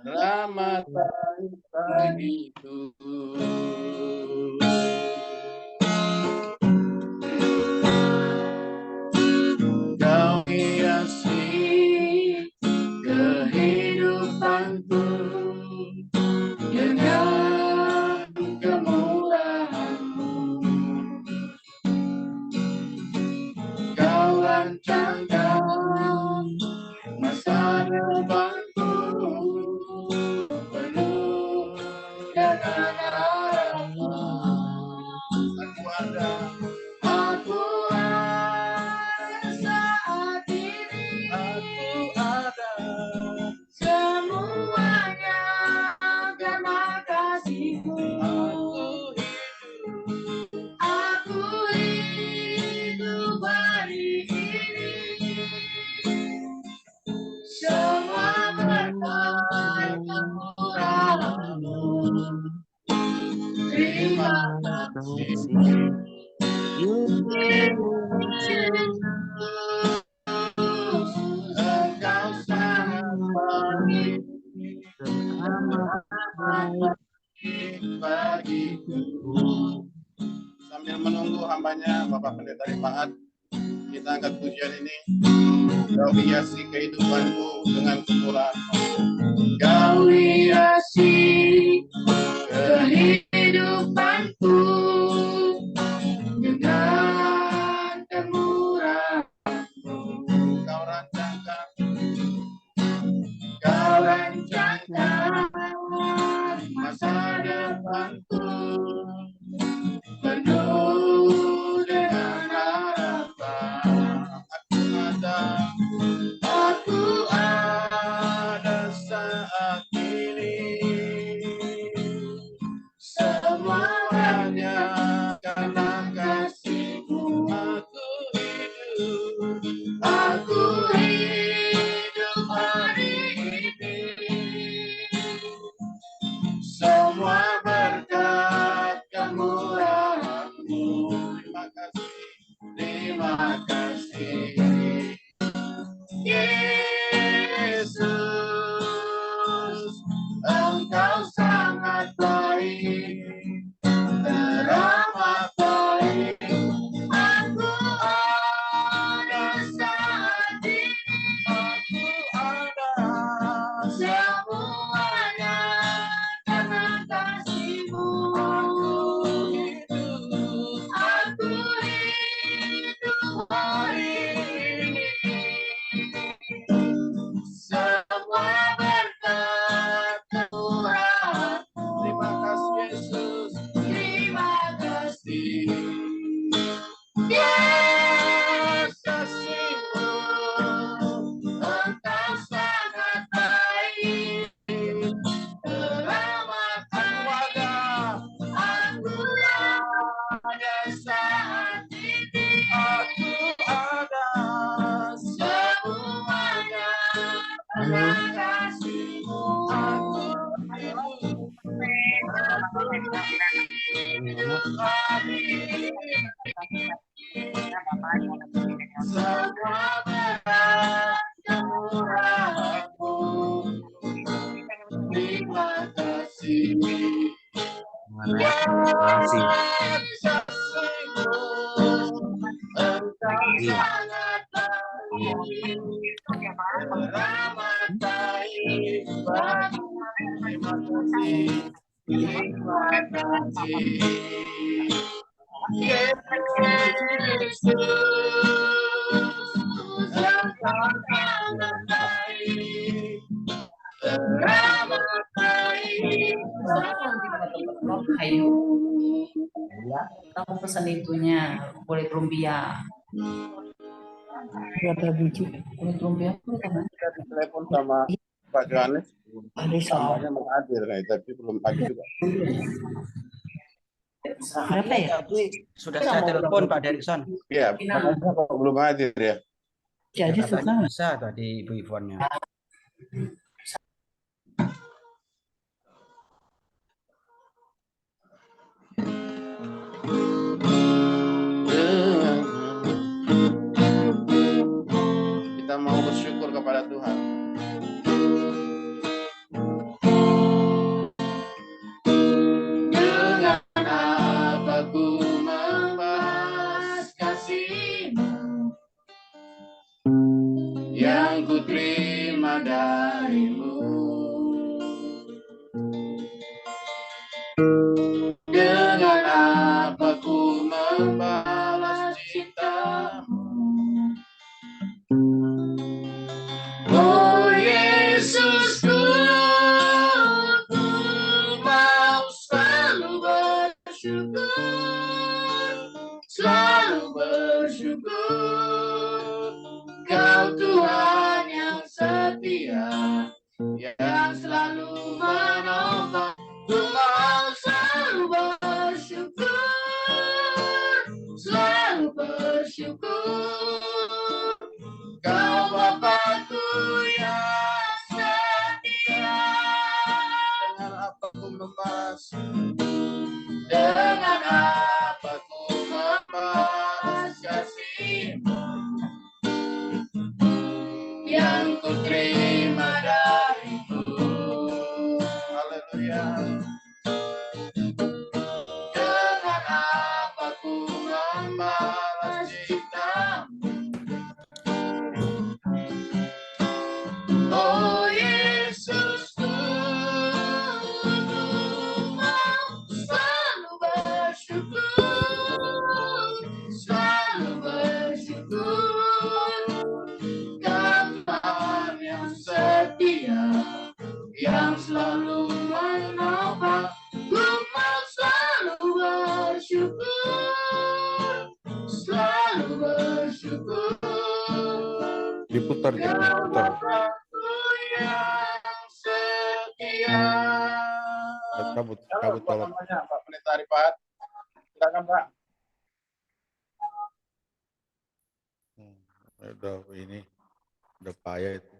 Ramatan pagiku. Kau hiasi kehidupanku dengan kemurahan-Mu. Kau rancangkan masa depanku penuh dengan harapan. Aku ada saat ini. Aku ada semuanya karena kasih-Mu. Aku hidup hari ini. Semua berkat kemurahan-Mu. Terima kasih. Engkau sangat baik bagiku. Sambil menunggu hambanya Bapak Pendeta Rifaat, kita angkat pujian ini. Kau hiasi kehidupanku dengan kemurahan-Mu. Kau hiasi kehidupanku dengan kemurahan-Mu. Kau rancangkan masa depanku penuh dengan harapan. Aku ada saat ini. Semuanya karena kasih-Mu. Aku hidup hari ini. Semua berkat kemurahan-Mu. Terima kasih. Terima kasih. Yesus, Engkau sangat baik, teramat baik. Aku ada saat ini. Aku ada semuanya karena kasih-Mu. Aku hidup hari ini. Semua berkat kemurahan-Mu. Terima kasih Yesus. Terima kasih. Yesus, kasih-Mu. Engkau sangat baik, teramat baik. Aku ada saat ini. Aku ada semuanya karena kasih-Mu. Aku hidup hari ini. Semua berkat kemurahan-Mu. Terima kasih. Kasih-Mu. Engkau sangat baik, teramat baik bagi. Terima kasih. Terima kasih. Yesus, Engkau sangat baik, teramat baik. Ayo, kamu pesan itunya boleh lumpia. Berapa biji? Boleh lumpia? Kita ditelepon sama Pak Johannes. Samanya mau hadir nih, tapi belum hadir juga. Berapa ya? Sudah saya telepon Pak Derikson. Iya, kok belum hadir ya? Jadi susah. Bisa tadi Ibu Ivonnya. Kita mau bersyukur kepada Tuhan. yang selalu menopang. Ku mau selalu bersyukur. Kau Bapakku yang setia. Dengan apa ku membalas? Dengan apa ku membalas kasih-Mu yang ku terima darimu. Haleluya. Dengan apa ku membalas cinta-Mu. Oh Yesus, ku mau selalu bersyukur, selalu bersyukur. Tuhan yang setia, yang selalu menopang. Ku mau selalu bersyukur, selalu bersyukur. Diputar. Bapakku yang setia. Kabut Halo, tolong. namanya Pak Pendeta Arifat. Silakan Pak. Udah payah itu.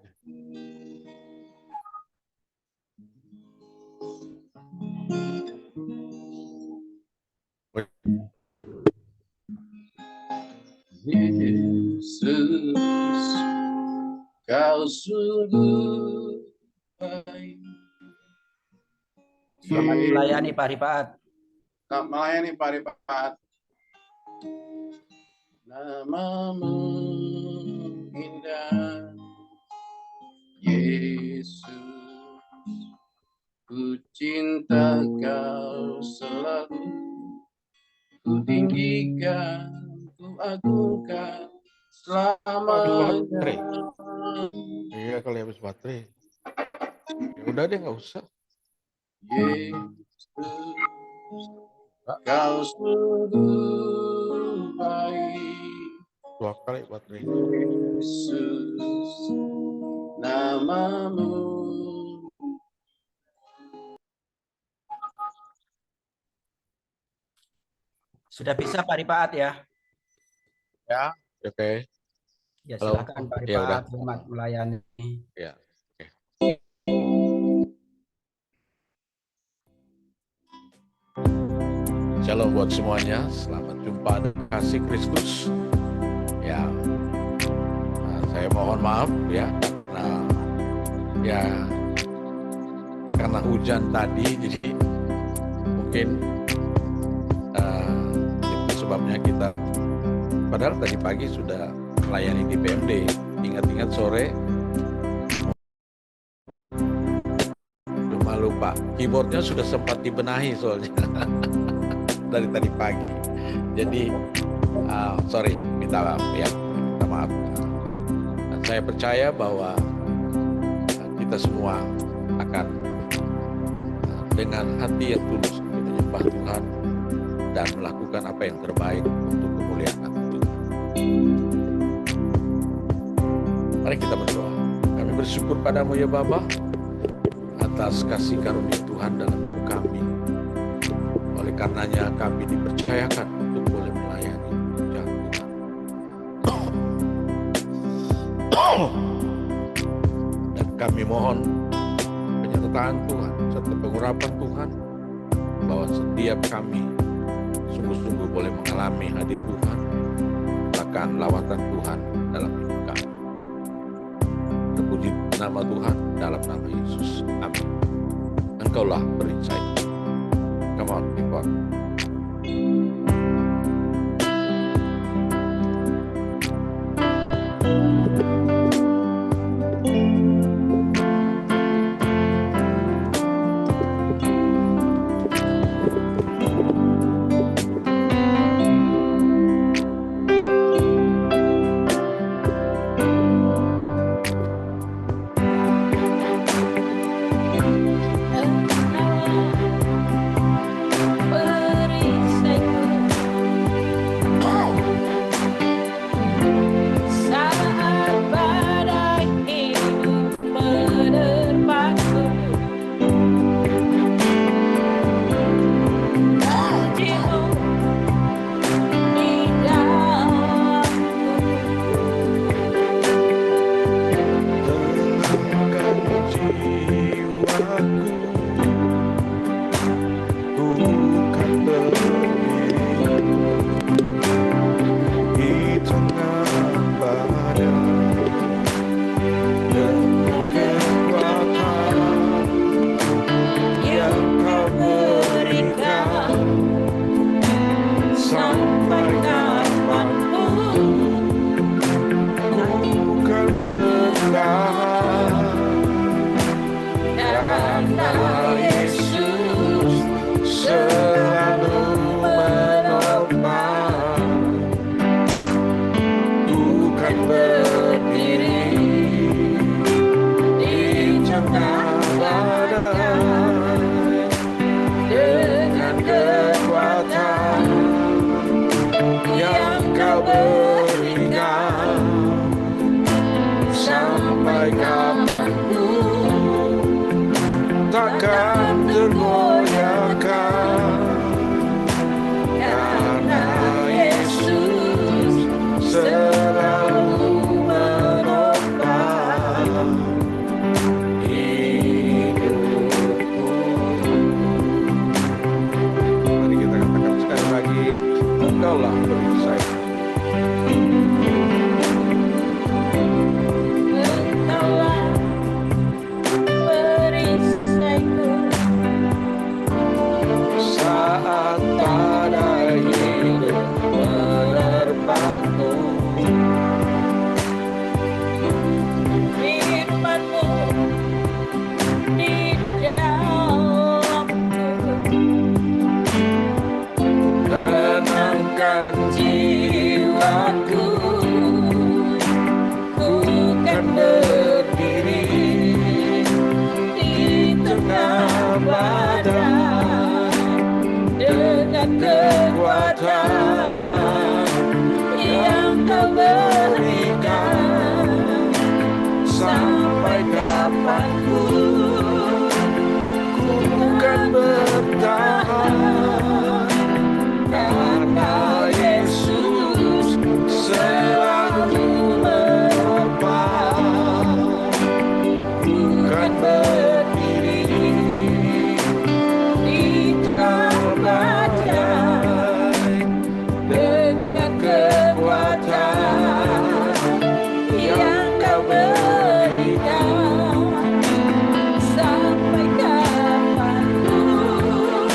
Yesus, kau sungguh baik. Selamat melayani Pak Rifat. Selamat melayani Pak Arifat. Namamu indah, Yesus, ku cinta kau selalu, ku tinggikan, ku agungkan selamanya. Iya kali habis baterai. Ya udah deh nggak usah. Yesus, kau sungguh baik. 2 kali baterai. Yesus, namamu. Sudah bisa Pak Rifat ya? Ya, oke. Ya Halo. silakan Pak Ya, udah. Rifat, selamat melayani. Ya, oke. Shalom buat semuanya. Selamat jumpa dengan kasih Kristus. Ya, saya mohon maaf ya karena hujan tadi, jadi mungkin itu sebabnya kita. Padahal tadi pagi sudah melayani di PMD. Ingat-ingat sore. Cuma lupa, keyboardnya sudah sempat dibenahi soalnya dari tadi pagi. Jadi, sorry, minta maaf ya, minta maaf. Dan saya percaya bahwa kita semua akan dengan hati yang tulus menyembah Tuhan dan melakukan apa yang terbaik untuk kemuliaan Tuhan. Mari kita berdoa. Kami bersyukur padamu ya Bapa, atas kasih karunia Tuhan dalam hidup kami. Oleh karenanya kami dipercayakan untuk boleh melayani Tuhan. Dan kami mohon penyertaan Tuhan serta pengurapan Tuhan, bahwa setiap kami sungguh-sungguh boleh mengalami hadir Tuhan, bahkan lawatan Tuhan dalam hidup kami. Terpuji nama Tuhan dalam nama Yesus. Amin. Engkaulah perisai. Come on, people. Ber karena Yesus selalu menopang. Bukan berdiri di tengah badai dengan kekuatan yang kau berikan. Sampai kapanpun takkan tergoyahkan, karena Yesus selalu menopang hidupku. Mari kita katakan sekali lagi, Engkaulah perisai. Saat badai hidup menerpaku, firman-Mu di dalamku, tenangkan jiwaku. Ku kan berdiri di tengah badai dengan kekuatan yang kau berikan. Sampai kapanpun ku kan bertahan, karena Yesus selalu menopang. Bukan berdiri di tengah badai dengan kekuatan yang kau berikan. sampai kapanpun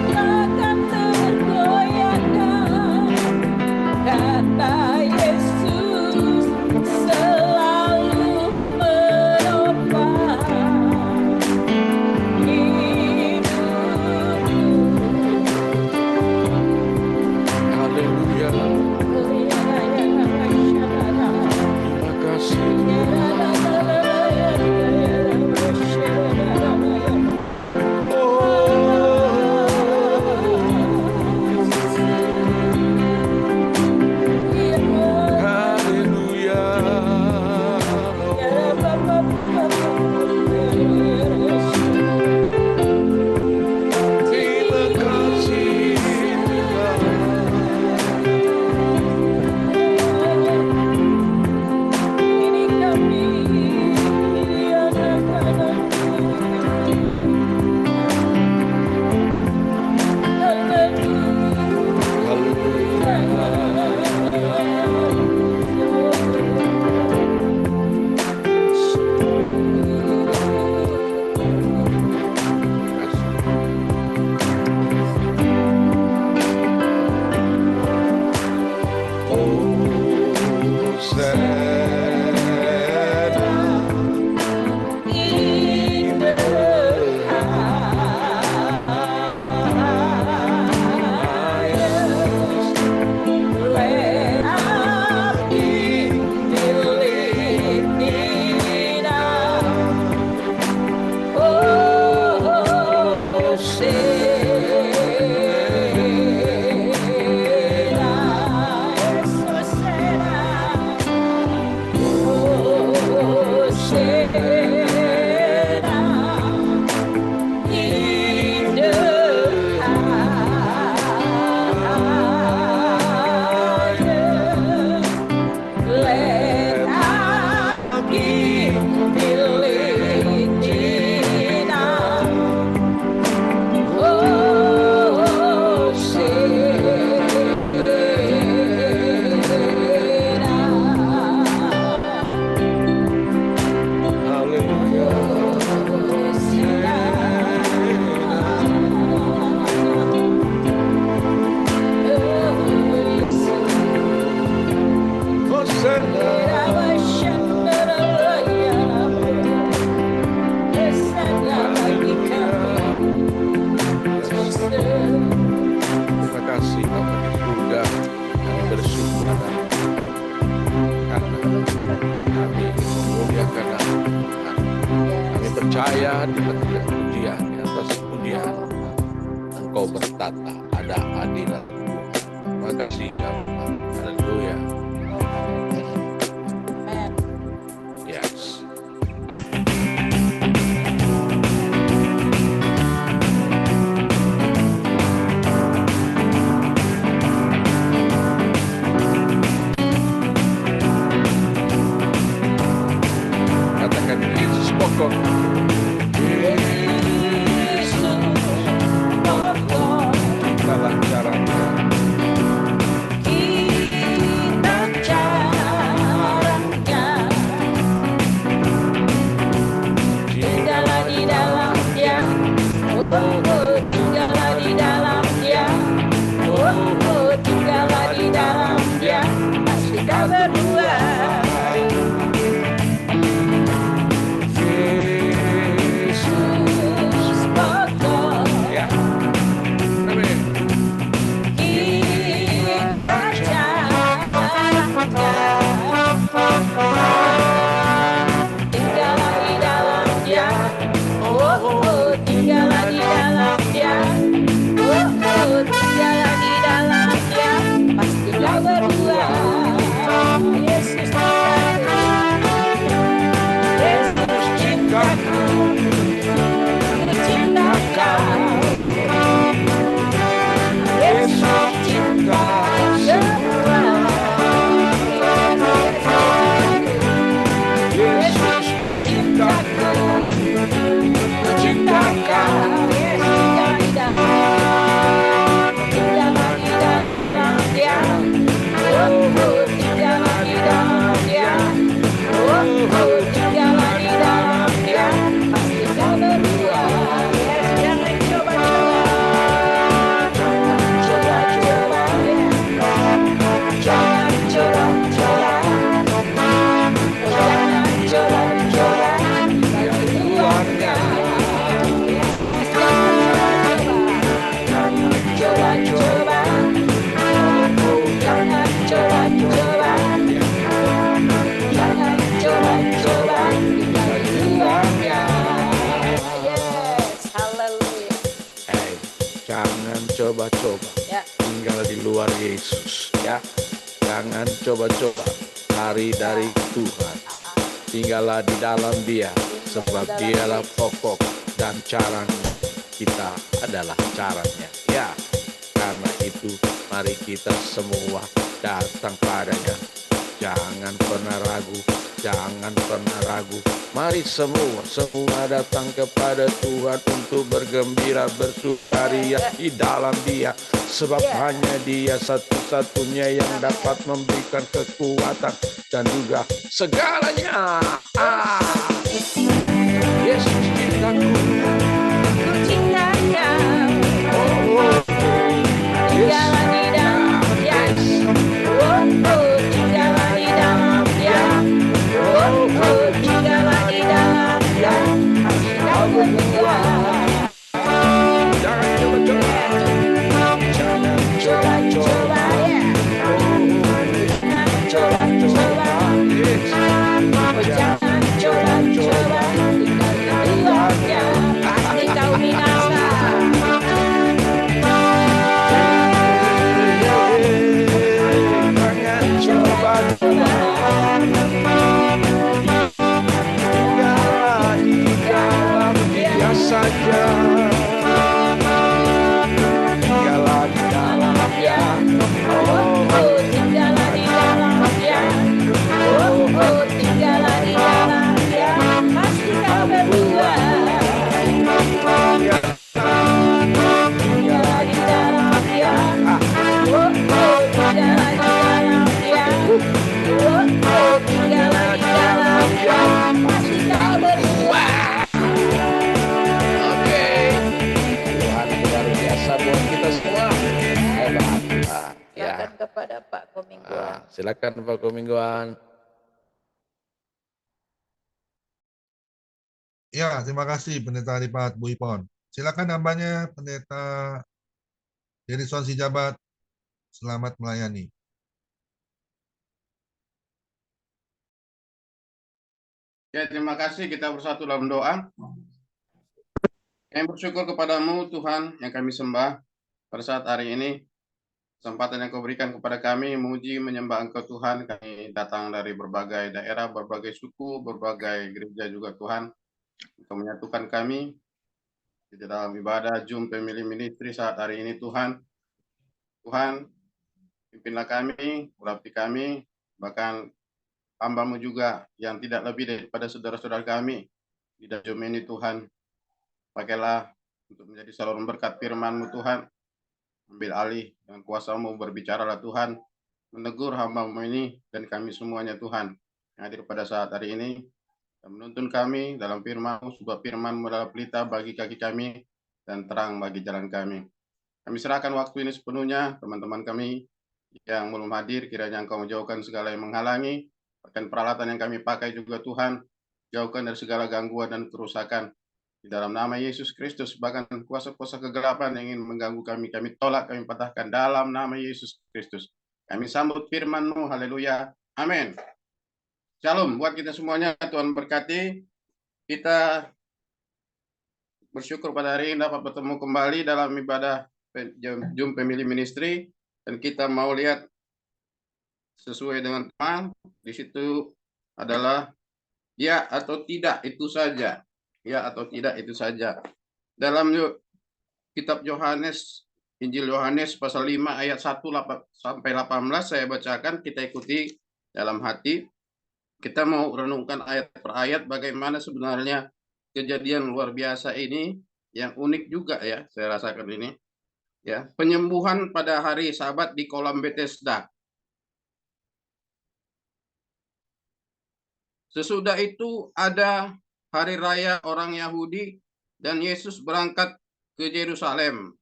takkan tergoyahkan, karena Yesus selalu menopang hidupku. Haleluya. Terima kasih. Haleluya. Terima kasih Ini kami Oh kasih Bapa di surga. Kami bersyukur karena kami memuliakan nama Tuhan. Kami percaya di atas pujian, di atas pujian Engkau bertata, ada adilan. Terima kasih Bapa. Haleluya. Yes. Katakan Yesus pokok. Dalam caranya. Ya. Amin. Jangan coba-coba tinggal di luar Yesus, ya. Jangan coba-coba lari dari Tuhan. Tinggallah di dalam Dia, sebab Dialah pokok dan caranya. Kita adalah caranya, ya. Karena itu, mari kita semua datang padanya. Jangan pernah ragu, jangan pernah ragu. Mari semua datang kepada Tuhan untuk bergembira, bersukaria di dalam Dia. Sebab hanya Dia satu-satunya yang dapat memberikan kekuatan dan juga segalanya. Yesus cintaku. Saja tinggallah di dalam Dia. Tinggallah di dalam Dia. Tinggallah di dalam Dia. Pasti kau berdua. Tinggallah di dalam Dia. Tinggallah di dalam Dia. Tinggallah di dalam Dia. Pasti kau berdua. Buat kita semua hebat. Silakan kepada Pak Komingguan. Silakan Pak Komingguan. Ya, terima kasih Pendeta Lipat Bu Ipon. Silakan namanya Pendeta Jerison Sijabat, selamat melayani. Ya, terima kasih. Kita bersatu dalam doa. Kami bersyukur kepadamu Tuhan yang kami sembah pada saat hari ini. Kesempatan yang kau berikan kepada kami memuji menyembah Engkau Tuhan. Kami datang dari berbagai daerah, berbagai suku, berbagai gereja juga Tuhan. Engkau menyatukan kami di dalam ibadah Zoom Family Ministry saat hari ini Tuhan. Tuhan, pimpinlah kami, urapi kami, bahkan hamba-Mu juga yang tidak lebih daripada saudara-saudara kami di dalam Zoom ini Tuhan. Pakailah untuk menjadi saluran berkat firman-Mu Tuhan. Ambil alih dengan kuasa-Mu, berbicaralah Tuhan. Menegur hamba-Mu ini dan kami semuanya Tuhan. Yang hadir pada saat hari ini. Dan menuntun kami dalam firman-Mu, sebab firman-Mu adalah pelita bagi kaki kami dan terang bagi jalan kami. Kami serahkan waktu ini sepenuhnya, teman-teman kami yang belum hadir, kiranya Engkau menjauhkan segala yang menghalangi. Bahkan peralatan yang kami pakai juga Tuhan, jauhkan dari segala gangguan dan kerusakan. Di dalam nama Yesus Kristus, bahkan kuasa-kuasa kegelapan yang ingin mengganggu kami, kami tolak, kami patahkan dalam nama Yesus Kristus. Kami sambut firman-Mu, haleluya, amin. Shalom buat kita semuanya, Tuhan berkati. Kita bersyukur pada hari ini dapat bertemu kembali dalam ibadah Zoom Family Ministry. Dan kita mau lihat sesuai dengan tema, di situ adalah ya atau tidak, itu saja. Ya atau tidak, itu saja. Dalam kitab Yohanes, Injil Yohanes pasal 5 ayat 1 sampai 18 saya bacakan, kita ikuti dalam hati. Kita mau renungkan ayat per ayat bagaimana sebenarnya kejadian luar biasa ini, yang unik juga ya, saya rasakan ini. Ya, penyembuhan pada hari Sabat di kolam Bethesda. Sesudah itu ada hari raya orang Yahudi dan Yesus berangkat ke Yerusalem.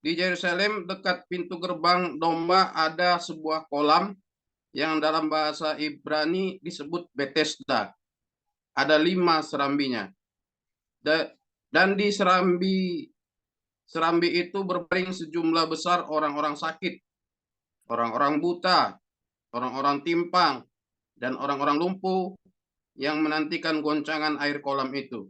Di Yerusalem dekat pintu gerbang domba ada sebuah kolam yang dalam bahasa Ibrani disebut Bethesda. Ada 5 serambinya. Dan di serambi itu berbaring sejumlah besar orang-orang sakit, orang-orang buta, orang-orang timpang, dan orang-orang lumpuh yang menantikan goncangan air kolam itu.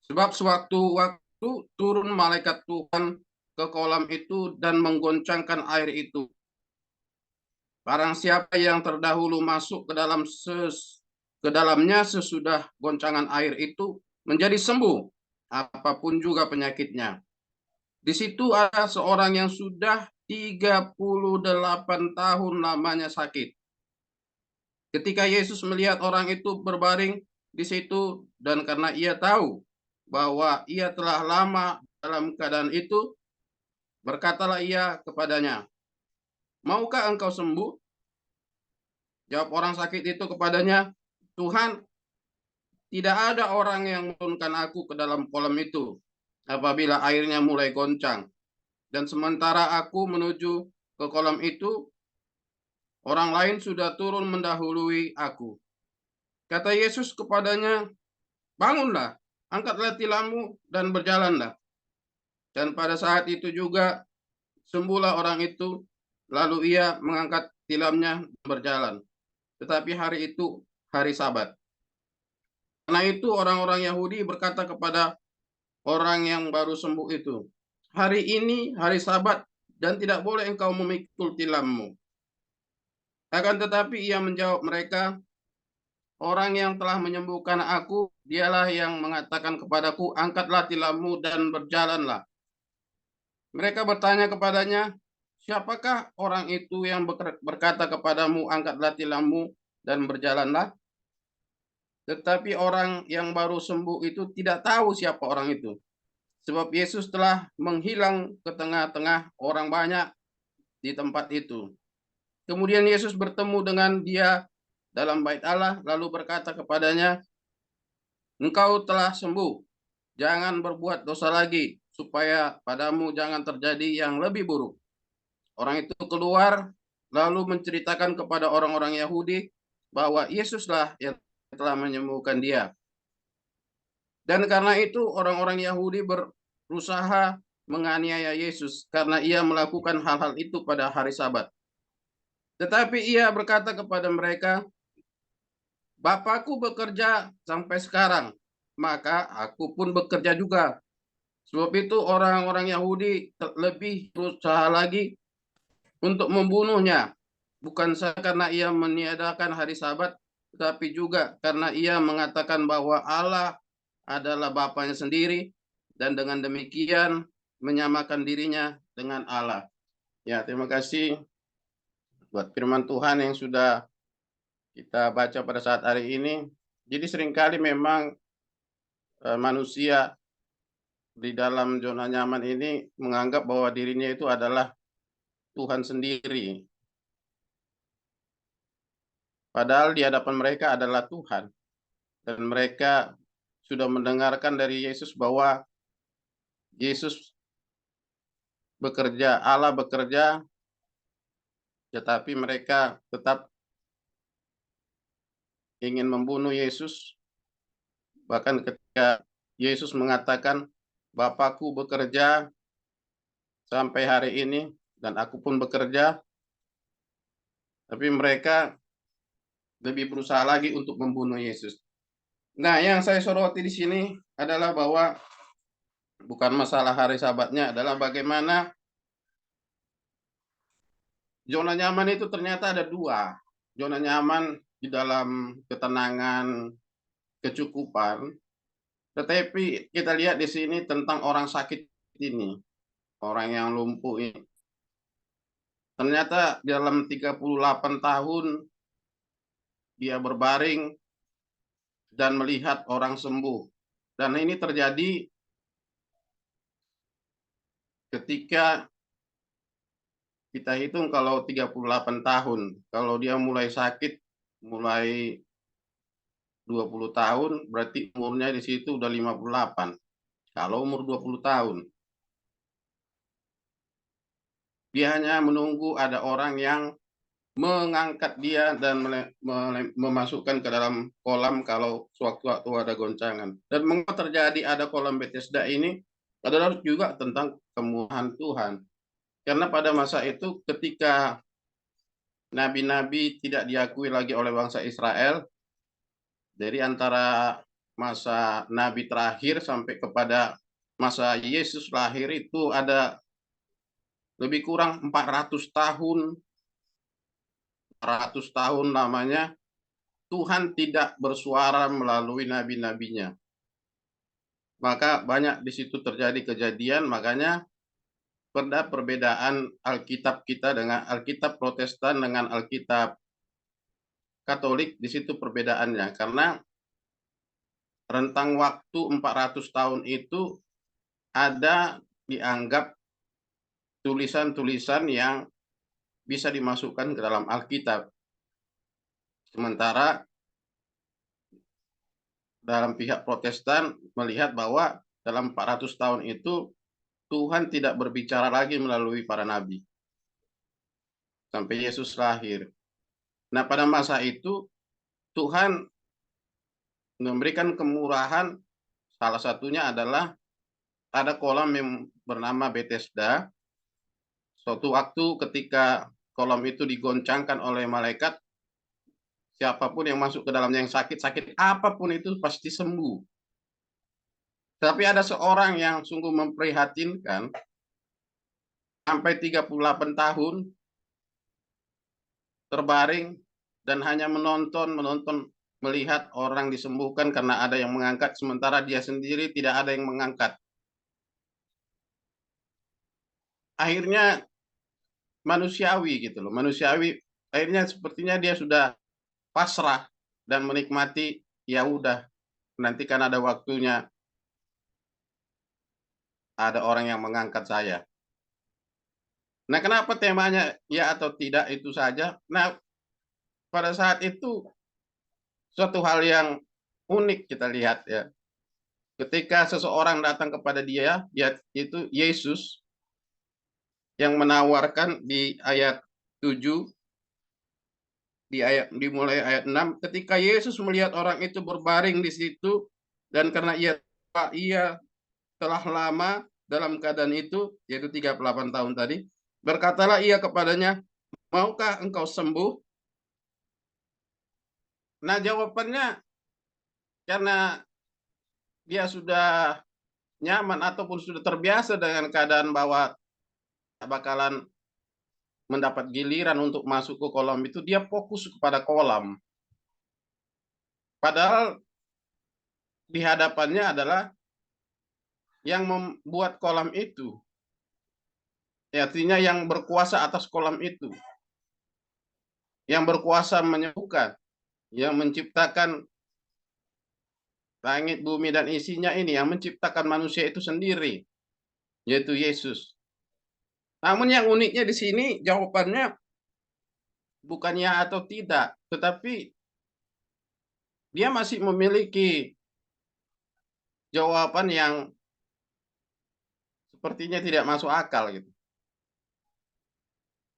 Sebab sewaktu-waktu turun malaikat Tuhan ke kolam itu dan menggoncangkan air itu. Barang siapa yang terdahulu masuk ke dalamnya sesudah goncangan air itu menjadi sembuh, apapun juga penyakitnya. Di situ ada seorang yang sudah 38 tahun lamanya sakit. Ketika Yesus melihat orang itu berbaring di situ, dan karena ia tahu bahwa ia telah lama dalam keadaan itu, berkatalah ia kepadanya, "Maukah engkau sembuh?" Jawab orang sakit itu kepadanya, "Tuhan, tidak ada orang yang menurunkan aku ke dalam kolam itu apabila airnya mulai goncang. Dan sementara aku menuju ke kolam itu, orang lain sudah turun mendahului aku." Kata Yesus kepadanya, "Bangunlah, angkatlah tilammu dan berjalanlah." Dan pada saat itu juga sembuhlah orang itu, lalu ia mengangkat tilamnya dan berjalan. Tetapi hari itu hari Sabat. Karena itu orang-orang Yahudi berkata kepada orang yang baru sembuh itu, "Hari ini hari Sabat dan tidak boleh engkau memikul tilammu." Akan tetapi ia menjawab mereka, "Orang yang telah menyembuhkan aku, dialah yang mengatakan kepadaku, angkatlah tilammu dan berjalanlah." Mereka bertanya kepadanya, "Siapakah orang itu yang berkata kepadamu, angkatlah tilammu dan berjalanlah?" Tetapi orang yang baru sembuh itu tidak tahu siapa orang itu. Sebab Yesus telah menghilang ke tengah-tengah orang banyak di tempat itu. Kemudian Yesus bertemu dengan dia dalam bait Allah, lalu berkata kepadanya, "Engkau telah sembuh, jangan berbuat dosa lagi, supaya padamu jangan terjadi yang lebih buruk." Orang itu keluar, lalu menceritakan kepada orang-orang Yahudi bahwa Yesuslah yang telah menyembuhkan dia. Dan karena itu orang-orang Yahudi berusaha menganiaya Yesus karena ia melakukan hal-hal itu pada hari Sabat. Tetapi ia berkata kepada mereka, Bapakku bekerja sampai sekarang, maka aku pun bekerja juga. Sebab itu orang-orang Yahudi lebih berusaha lagi untuk membunuhnya, bukan saja karena ia meniadakan hari Sabat, tetapi juga karena ia mengatakan bahwa Allah adalah Bapanya sendiri, dan dengan demikian menyamakan dirinya dengan Allah. Ya, terima kasih buat firman Tuhan yang sudah kita baca pada saat hari ini. Jadi seringkali memang manusia di dalam zona nyaman ini menganggap bahwa dirinya itu adalah Tuhan sendiri. Padahal di hadapan mereka adalah Tuhan. Dan mereka sudah mendengarkan dari Yesus bahwa Yesus bekerja, Allah bekerja, tetapi mereka tetap ingin membunuh Yesus. Bahkan ketika Yesus mengatakan, Bapakku bekerja sampai hari ini, dan aku pun bekerja, tapi mereka lebih berusaha lagi untuk membunuh Yesus. Nah, yang saya soroti di sini adalah bahwa bukan masalah hari Sabatnya, adalah bagaimana zona nyaman itu ternyata ada dua. Zona nyaman di dalam ketenangan, kecukupan. Tetapi kita lihat di sini tentang orang sakit ini, orang yang lumpuh ini. Ternyata dalam 38 tahun dia berbaring dan melihat orang sembuh. Dan ini terjadi ketika kita hitung kalau 38 tahun. Kalau dia mulai sakit, mulai 20 tahun, berarti umurnya di situ udah 58. Kalau umur 20 tahun. Dia hanya menunggu ada orang yang mengangkat dia dan memasukkan ke dalam kolam kalau sewaktu-waktu ada goncangan. Dan mengapa terjadi ada kolam Bethesda ini adalah juga tentang kemurahan Tuhan. Karena pada masa itu ketika nabi-nabi tidak diakui lagi oleh bangsa Israel, dari antara masa nabi terakhir sampai kepada masa Yesus lahir itu ada lebih kurang 400 tahun. 400 tahun namanya Tuhan tidak bersuara melalui nabi-nabinya. Maka banyak di situ terjadi kejadian, makanya pada perbedaan Alkitab kita dengan Alkitab Protestan dengan Alkitab Katolik, di situ perbedaannya. Karena rentang waktu 400 tahun itu ada dianggap tulisan-tulisan yang bisa dimasukkan ke dalam Alkitab. Sementara dalam pihak Protestan melihat bahwa dalam 400 tahun itu Tuhan tidak berbicara lagi melalui para nabi. Sampai Yesus lahir. Nah, pada masa itu Tuhan memberikan kemurahan, salah satunya adalah ada kolam yang bernama Bethesda. Suatu waktu ketika kolam itu digoncangkan oleh malaikat, siapapun yang masuk ke dalamnya yang sakit apapun itu pasti sembuh. Tapi ada seorang yang sungguh memprihatinkan, sampai 38 tahun terbaring dan hanya menonton, melihat orang disembuhkan karena ada yang mengangkat, sementara dia sendiri tidak ada yang mengangkat. Akhirnya manusiawi gitu loh, manusiawi. Akhirnya sepertinya dia sudah pasrah dan menikmati, ya udah, nanti kan ada waktunya ada orang yang mengangkat saya. Nah, kenapa temanya ya atau tidak itu saja? Nah, pada saat itu suatu hal yang unik kita lihat ya. Ketika seseorang datang kepada dia itu Yesus yang menawarkan di ayat 7, dimulai ayat 6, ketika Yesus melihat orang itu berbaring di situ dan karena ia telah lama dalam keadaan itu, yaitu 38 tahun tadi, berkatalah ia kepadanya, maukah engkau sembuh? Nah, jawabannya karena dia sudah nyaman ataupun sudah terbiasa dengan keadaan bahwa bakalan mendapat giliran untuk masuk ke kolam itu, dia fokus kepada kolam. Padahal di hadapannya adalah yang membuat kolam itu, artinya yang berkuasa atas kolam itu, yang berkuasa menyembuhkan, yang menciptakan langit, bumi, dan isinya ini, yang menciptakan manusia itu sendiri, yaitu Yesus. Namun yang uniknya di sini jawabannya bukan ya atau tidak, tetapi dia masih memiliki jawaban yang sepertinya tidak masuk akal gitu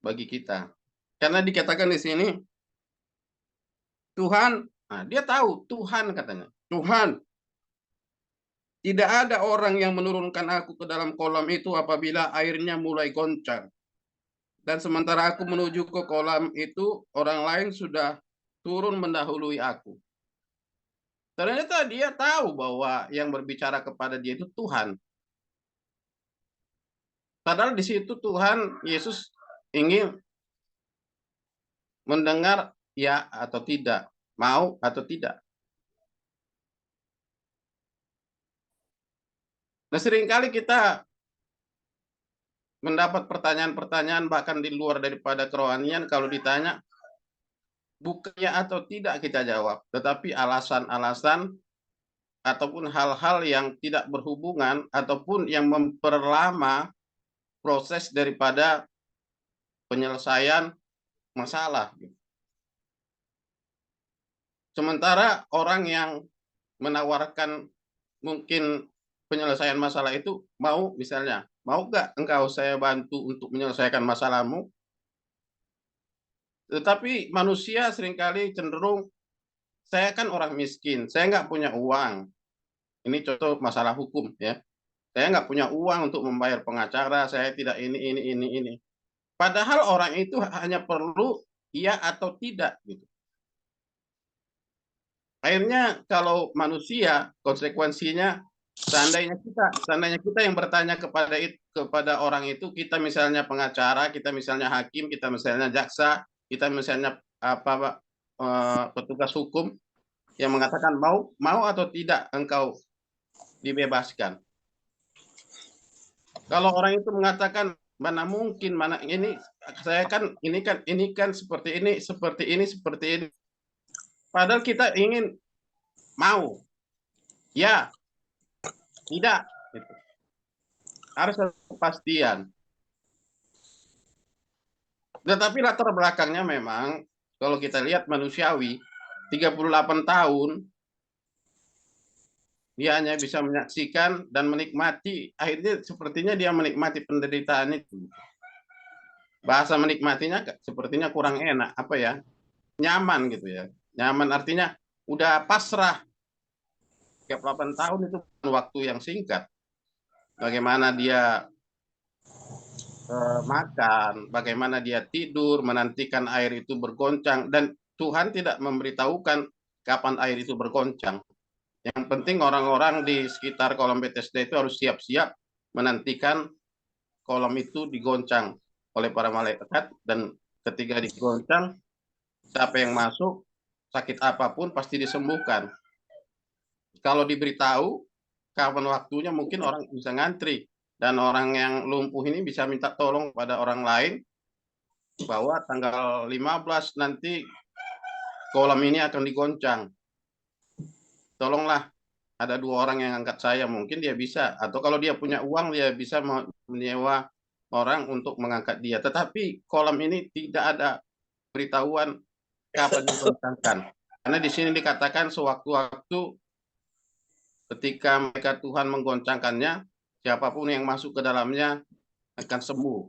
bagi kita. Karena dikatakan di sini Tuhan, nah dia tahu Tuhan katanya. Tuhan, tidak ada orang yang menurunkan aku ke dalam kolam itu apabila airnya mulai goncang. Dan sementara aku menuju ke kolam itu, orang lain sudah turun mendahului aku. Ternyata dia tahu bahwa yang berbicara kepada dia itu Tuhan. Padahal di situ Tuhan Yesus ingin mendengar ya atau tidak, mau atau tidak. Nah, seringkali kita mendapat pertanyaan-pertanyaan bahkan di luar daripada kerohanian, kalau ditanya bukannya atau tidak kita jawab, tetapi alasan-alasan ataupun hal-hal yang tidak berhubungan ataupun yang memperlama proses daripada penyelesaian masalah. Sementara orang yang menawarkan mungkin penyelesaian masalah itu mau, misalnya, mau nggak engkau saya bantu untuk menyelesaikan masalahmu? Tetapi manusia seringkali cenderung, saya kan orang miskin, saya nggak punya uang. Ini contoh masalah hukum ya. Saya nggak punya uang untuk membayar pengacara, saya tidak ini. Padahal orang itu hanya perlu iya atau tidak gitu. Akhirnya kalau manusia, konsekuensinya seandainya kita yang bertanya kepada orang itu, kita misalnya pengacara, kita misalnya hakim, kita misalnya jaksa, kita misalnya petugas hukum yang mengatakan mau atau tidak engkau dibebaskan. Kalau orang itu mengatakan mana mungkin, mana ini, saya kan ini kan seperti ini. Padahal kita ingin mau, ya, tidak, gitu. Harus ada kepastian. Tetapi latar belakangnya memang kalau kita lihat manusiawi, 38 tahun dia hanya bisa menyaksikan dan menikmati, akhirnya sepertinya dia menikmati penderitaan itu. Bahasa menikmatinya sepertinya kurang enak, apa ya? Nyaman gitu ya. Nyaman artinya udah pasrah. 38 tahun itu waktu yang singkat. Bagaimana dia makan, bagaimana dia tidur, menantikan air itu bergoncang, dan Tuhan tidak memberitahukan kapan air itu bergoncang. Yang penting orang-orang di sekitar kolam Bethesda itu harus siap-siap menantikan kolam itu digoncang oleh para malaikat, dan ketika digoncang, siapa yang masuk, sakit apapun pasti disembuhkan. Kalau diberitahu kapan waktunya, mungkin orang bisa ngantri, dan orang yang lumpuh ini bisa minta tolong pada orang lain bahwa tanggal 15 nanti kolam ini akan digoncang. Tolonglah, ada 2 orang yang angkat saya, mungkin dia bisa, atau kalau dia punya uang dia bisa menyewa orang untuk mengangkat dia. Tetapi kolam ini tidak ada beritahuan kapan digoncangkan. Karena di sini dikatakan sewaktu-waktu ketika mereka Tuhan menggoncangkannya, siapapun yang masuk ke dalamnya akan sembuh.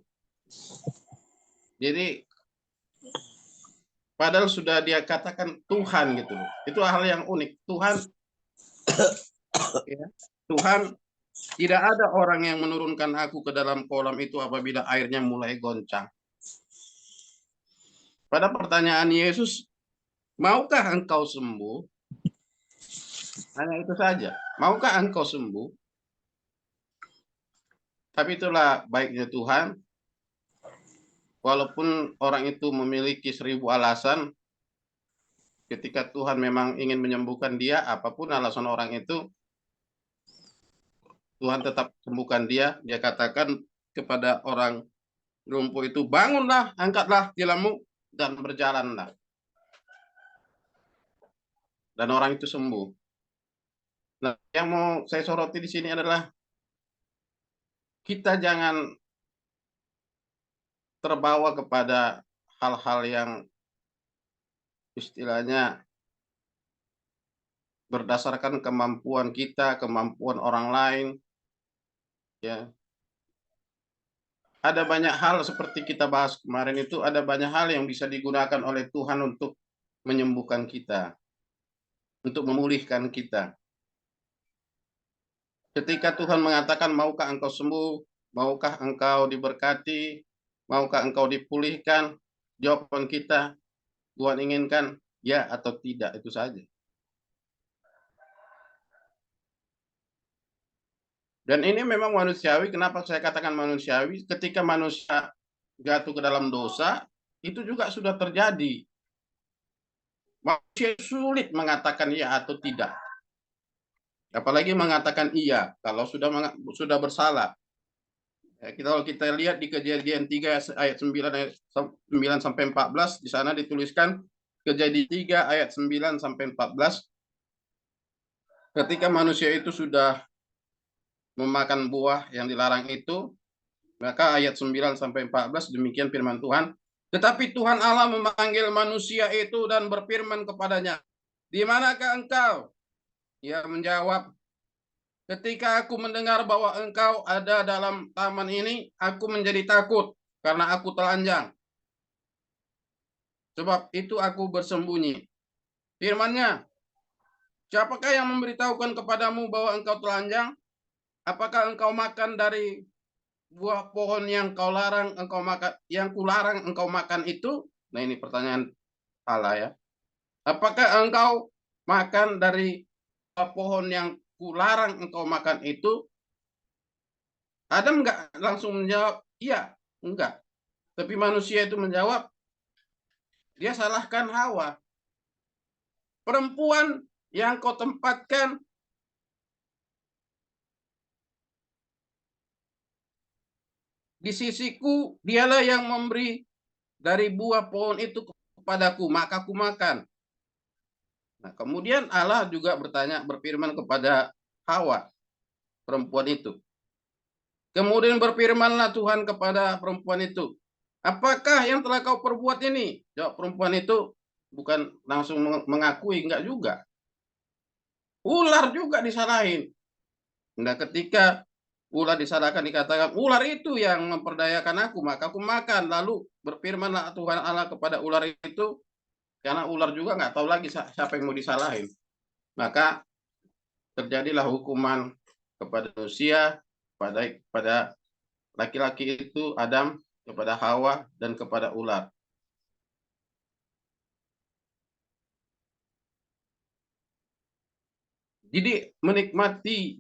Jadi padahal sudah dia katakan Tuhan gitu loh. Itu hal yang unik. Tuhan ya, Tuhan Tidak ada orang yang menurunkan aku ke dalam kolam itu apabila airnya mulai goncang. Pada pertanyaan Yesus, maukah engkau sembuh? Hanya itu saja. Maukah engkau sembuh? Tapi itulah baiknya Tuhan. Walaupun orang itu memiliki 1000 alasan, ketika Tuhan memang ingin menyembuhkan dia, apapun alasan orang itu, Tuhan tetap sembuhkan dia. Dia katakan kepada orang lumpuh itu, bangunlah, angkatlah tilammu, dan berjalanlah. Dan orang itu sembuh. Nah, yang mau saya soroti di sini adalah kita jangan terbawa kepada hal-hal yang istilahnya berdasarkan kemampuan kita, kemampuan orang lain. Ya, ada banyak hal seperti kita bahas kemarin itu, ada banyak hal yang bisa digunakan oleh Tuhan untuk menyembuhkan kita, untuk memulihkan kita. Ketika Tuhan mengatakan, maukah engkau sembuh, maukah engkau diberkati, maukah engkau dipulihkan, jawaban kita, Tuhan inginkan ya atau tidak, itu saja. Dan ini memang manusiawi. Kenapa saya katakan manusiawi? Ketika manusia jatuh ke dalam dosa, itu juga sudah terjadi. Manusia sulit mengatakan iya atau tidak. Apalagi mengatakan iya kalau sudah bersalah. Ya, kalau kita lihat di Kejadian 3 ayat 9 sampai 14, di sana dituliskan Kejadian 3 ayat 9 sampai 14. Ketika manusia itu sudah memakan buah yang dilarang itu, maka ayat 9 sampai 14 demikian firman Tuhan. Tetapi Tuhan Allah memanggil manusia itu dan berfirman kepadanya, di manakah engkau? Ia menjawab, ketika aku mendengar bahwa engkau ada dalam taman ini, aku menjadi takut karena aku telanjang. Sebab itu aku bersembunyi. Firman-Nya, siapakah yang memberitahukan kepadamu bahwa engkau telanjang? Apakah engkau makan dari buah pohon yang kau larang engkau makan, yang kularang engkau makan itu? Nah, ini pertanyaan Allah ya. Apakah engkau makan dari buah pohon yang kularang engkau makan itu? Adam enggak langsung menjawab, iya, enggak. Tapi manusia itu menjawab, dia salahkan Hawa. Perempuan yang kau tempatkan di sisiku, dialah yang memberi dari buah pohon itu kepadaku, maka aku makan. Nah, kemudian Allah juga berfirman kepada Hawa, perempuan itu. Kemudian berfirmanlah Tuhan kepada perempuan itu, apakah yang telah kau perbuat ini? Jawab perempuan itu, bukan langsung mengakui, enggak juga. Ular juga disalahin. Nah, ketika ular disalahkan, dikatakan, ular itu yang memperdayakan aku, maka aku makan. Lalu berfirmanlah Tuhan Allah kepada ular itu, karena ular juga nggak tahu lagi siapa yang mau disalahin. Maka terjadilah hukuman kepada manusia, pada laki-laki itu Adam, kepada Hawa, dan kepada ular. Jadi menikmati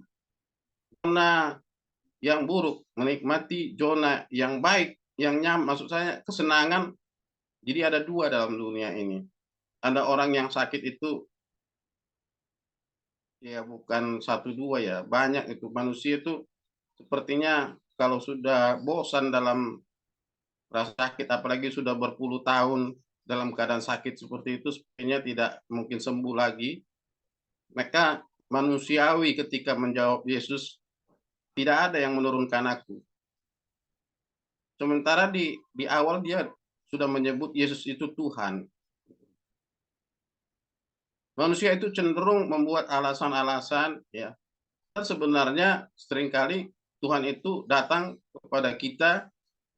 zona yang buruk, menikmati zona yang baik, yang nyaman, maksud saya kesenangan. Jadi ada dua dalam dunia ini. Ada orang yang sakit itu, ya bukan satu dua ya, banyak itu. Manusia itu sepertinya kalau sudah bosan dalam rasa sakit, apalagi sudah berpuluh tahun dalam keadaan sakit seperti itu, sepertinya tidak mungkin sembuh lagi. Maka manusiawi ketika menjawab Yesus, tidak ada yang menurunkan aku. Sementara di awal dia sudah menyebut Yesus itu Tuhan. Manusia itu cenderung membuat alasan-alasan, ya. Dan sebenarnya seringkali Tuhan itu datang kepada kita,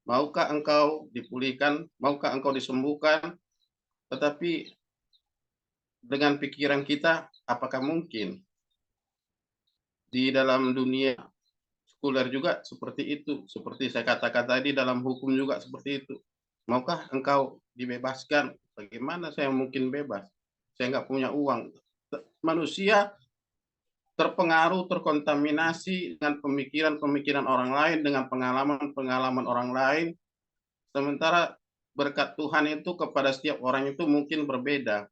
maukah engkau dipulihkan, maukah engkau disembuhkan, tetapi dengan pikiran kita, apakah mungkin di dalam dunia sekuler juga seperti itu. Seperti saya katakan tadi, dalam hukum juga seperti itu. Maukah engkau dibebaskan? Bagaimana saya mungkin bebas? Saya nggak punya uang. Manusia terpengaruh, terkontaminasi dengan pemikiran-pemikiran orang lain, dengan pengalaman-pengalaman orang lain. Sementara berkat Tuhan itu kepada setiap orang itu mungkin berbeda.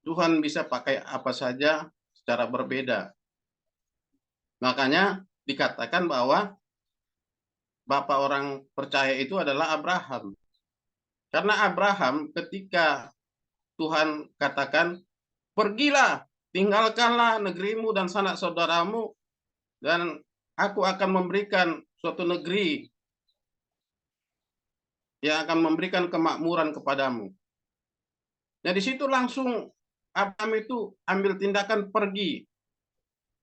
Tuhan bisa pakai apa saja secara berbeda. Makanya dikatakan bahwa bapak orang percaya itu adalah Abraham. Karena Abraham ketika Tuhan katakan, pergilah, tinggalkanlah negerimu dan sanak saudaramu, dan aku akan memberikan suatu negeri yang akan memberikan kemakmuran kepadamu. Nah, di situ langsung Abraham itu ambil tindakan pergi.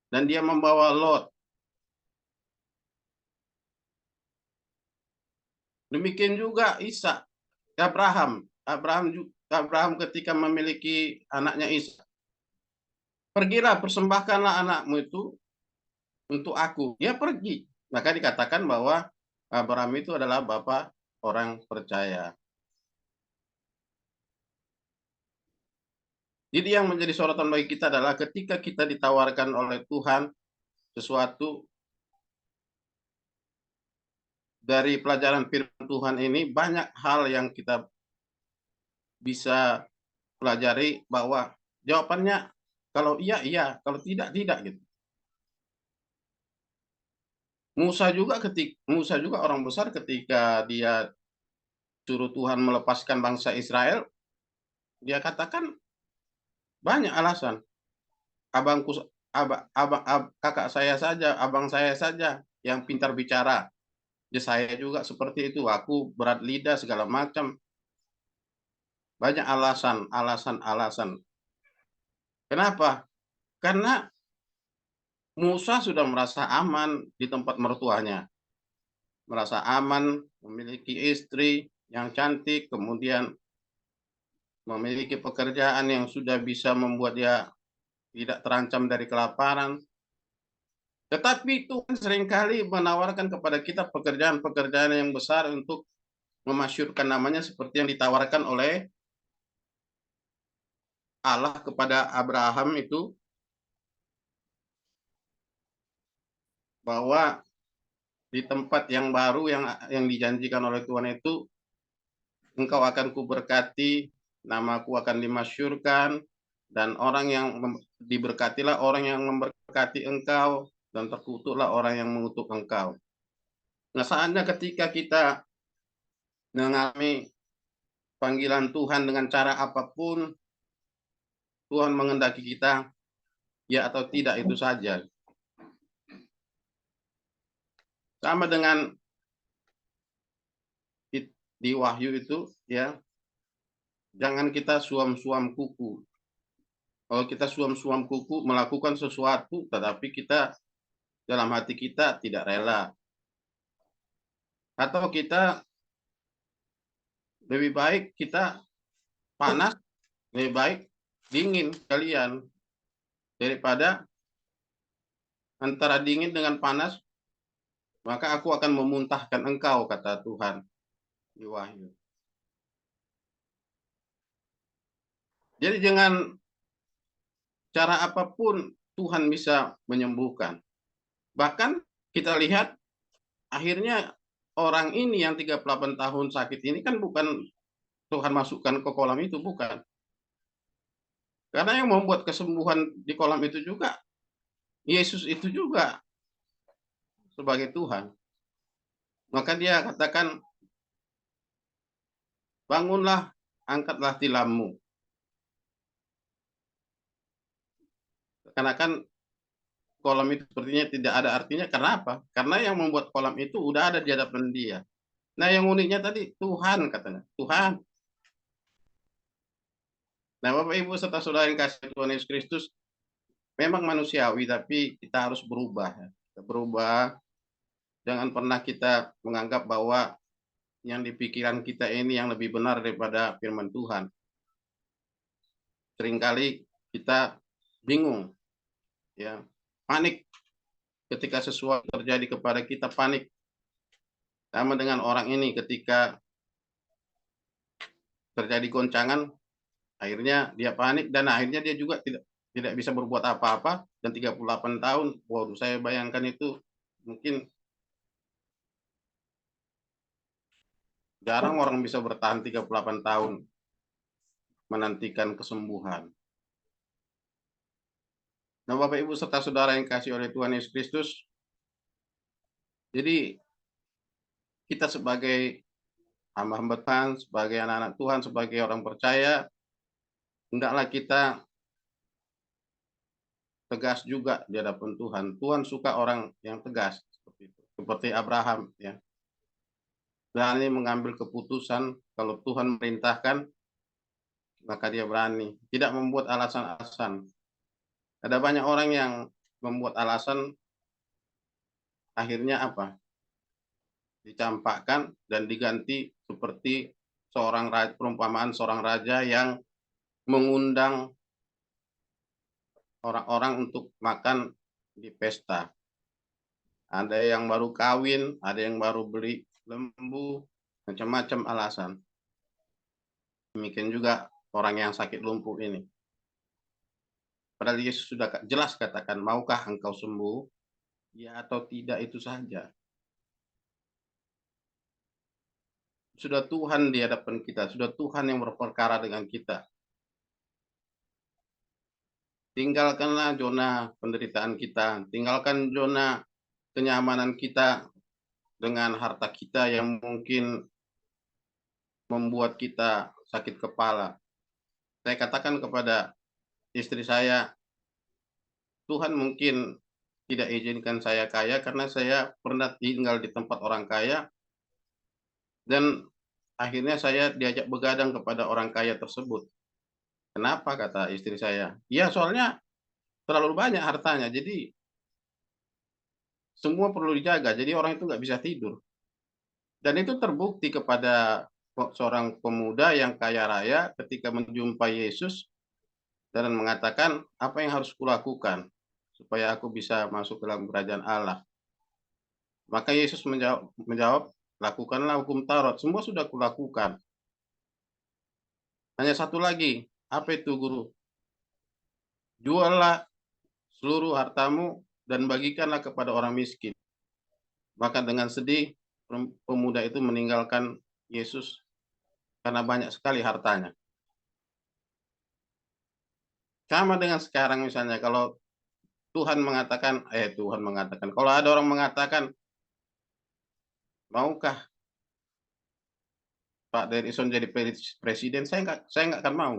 Dan dia membawa Lot. Demikian juga Ishak, Abraham ketika memiliki anaknya Ishak. Pergilah, persembahkanlah anakmu itu untuk aku. Dia pergi. Maka dikatakan bahwa Abraham itu adalah bapak orang percaya. Jadi yang menjadi sorotan bagi kita adalah ketika kita ditawarkan oleh Tuhan sesuatu dari pelajaran firman Tuhan ini, banyak hal yang kita bisa pelajari bahwa jawabannya kalau iya, iya, kalau tidak, tidak gitu. Musa juga orang besar ketika dia suruh Tuhan melepaskan bangsa Israel, dia katakan banyak alasan. Kakak saya saja, abang saya saja yang pintar bicara. Ya, saya juga seperti itu, aku berat lidah segala macam. Banyak alasan. Kenapa? Karena Musa sudah merasa aman di tempat mertuanya. Merasa aman, memiliki istri yang cantik, kemudian memiliki pekerjaan yang sudah bisa membuat dia tidak terancam dari kelaparan. Tetapi Tuhan seringkali menawarkan kepada kita pekerjaan-pekerjaan yang besar untuk memasyurkan namanya, seperti yang ditawarkan oleh Allah kepada Abraham itu, bahwa di tempat yang baru yang dijanjikan oleh Tuhan itu, engkau akan kuberkati, namaku akan dimasyurkan, dan orang yang diberkatilah orang yang memberkati engkau, dan terkutuklah orang yang mengutuk engkau. Nah, saatnya ketika kita mengalami panggilan Tuhan dengan cara apapun, Tuhan menghendaki kita ya atau tidak, itu saja. Sama dengan di Wahyu itu, ya, jangan kita suam-suam kuku. Kalau kita suam-suam kuku melakukan sesuatu, tetapi kita dalam hati kita tidak rela, atau kita lebih baik kita panas, lebih baik dingin kalian daripada antara dingin dengan panas, maka aku akan memuntahkan engkau, kata Tuhan di Wahyu. Jadi dengan cara apapun Tuhan bisa menyembuhkan. Bahkan kita lihat akhirnya orang ini yang 38 tahun sakit ini kan bukan Tuhan masukkan ke kolam itu, bukan. Karena yang membuat kesembuhan di kolam itu juga Yesus itu juga sebagai Tuhan. Maka dia katakan, bangunlah, angkatlah tilammu. Karena kan kolam itu sepertinya tidak ada artinya. Kenapa? Karena yang membuat kolam itu udah ada di hadapan dia. Nah, yang uniknya tadi Tuhan, katanya. Tuhan. Nah, Bapak Ibu serta saudara yang kasih Tuhan Yesus Kristus, memang manusiawi, tapi kita harus berubah. Kita berubah. Jangan pernah kita menganggap bahwa yang di pikiran kita ini yang lebih benar daripada firman Tuhan. Seringkali kita bingung, ya, panik. ketika sesuatu terjadi kepada kita panik. Sama dengan orang ini ketika terjadi goncangan, akhirnya dia panik dan akhirnya dia juga tidak bisa berbuat apa-apa, dan 38 tahun. Waduh, saya bayangkan itu mungkin jarang orang bisa bertahan 38 tahun menantikan kesembuhan. Nah, Bapak Ibu serta saudara yang kasih oleh Tuhan Yesus Kristus, jadi kita sebagai hamba-hamba Tuhan, sebagai anak-anak Tuhan, sebagai orang percaya, hendaklah kita tegas juga di hadapan Tuhan. Tuhan suka orang yang tegas seperti itu. Seperti Abraham, ya. Berani mengambil keputusan. Kalau Tuhan merintahkan, maka dia berani. Tidak membuat alasan-alasan. Ada banyak orang yang membuat alasan, akhirnya apa? Dicampakkan dan diganti seperti perumpamaan seorang raja yang mengundang orang-orang untuk makan di pesta. Ada yang baru kawin, ada yang baru beli lembu, macam-macam alasan. Demikian juga orang yang sakit lumpuh ini. Padahal Yesus sudah jelas katakan, maukah engkau sembuh? Ya atau tidak, itu saja. Sudah Tuhan di hadapan kita, sudah Tuhan yang berperkara dengan kita. Tinggalkanlah zona penderitaan kita, tinggalkan zona kenyamanan kita dengan harta kita yang mungkin membuat kita sakit kepala. Saya katakan kepada istri saya, Tuhan mungkin tidak izinkan saya kaya karena saya pernah tinggal di tempat orang kaya, dan akhirnya saya diajak begadang kepada orang kaya tersebut. Kenapa, kata istri saya? Ya, soalnya terlalu banyak hartanya, jadi semua perlu dijaga, jadi orang itu nggak bisa tidur. Dan itu terbukti kepada seorang pemuda yang kaya raya ketika menjumpai Yesus dan mengatakan, apa yang harus kulakukan supaya aku bisa masuk ke dalam kerajaan Allah? Maka Yesus menjawab, lakukanlah hukum Taurat, semua sudah kulakukan. Hanya satu lagi, apa itu guru? Juallah seluruh hartamu dan bagikanlah kepada orang miskin. Maka dengan sedih, pemuda itu meninggalkan Yesus karena banyak sekali hartanya. Sama dengan sekarang misalnya, kalau Tuhan mengatakan, kalau ada orang mengatakan, maukah Pak Derison jadi presiden, saya nggak akan mau.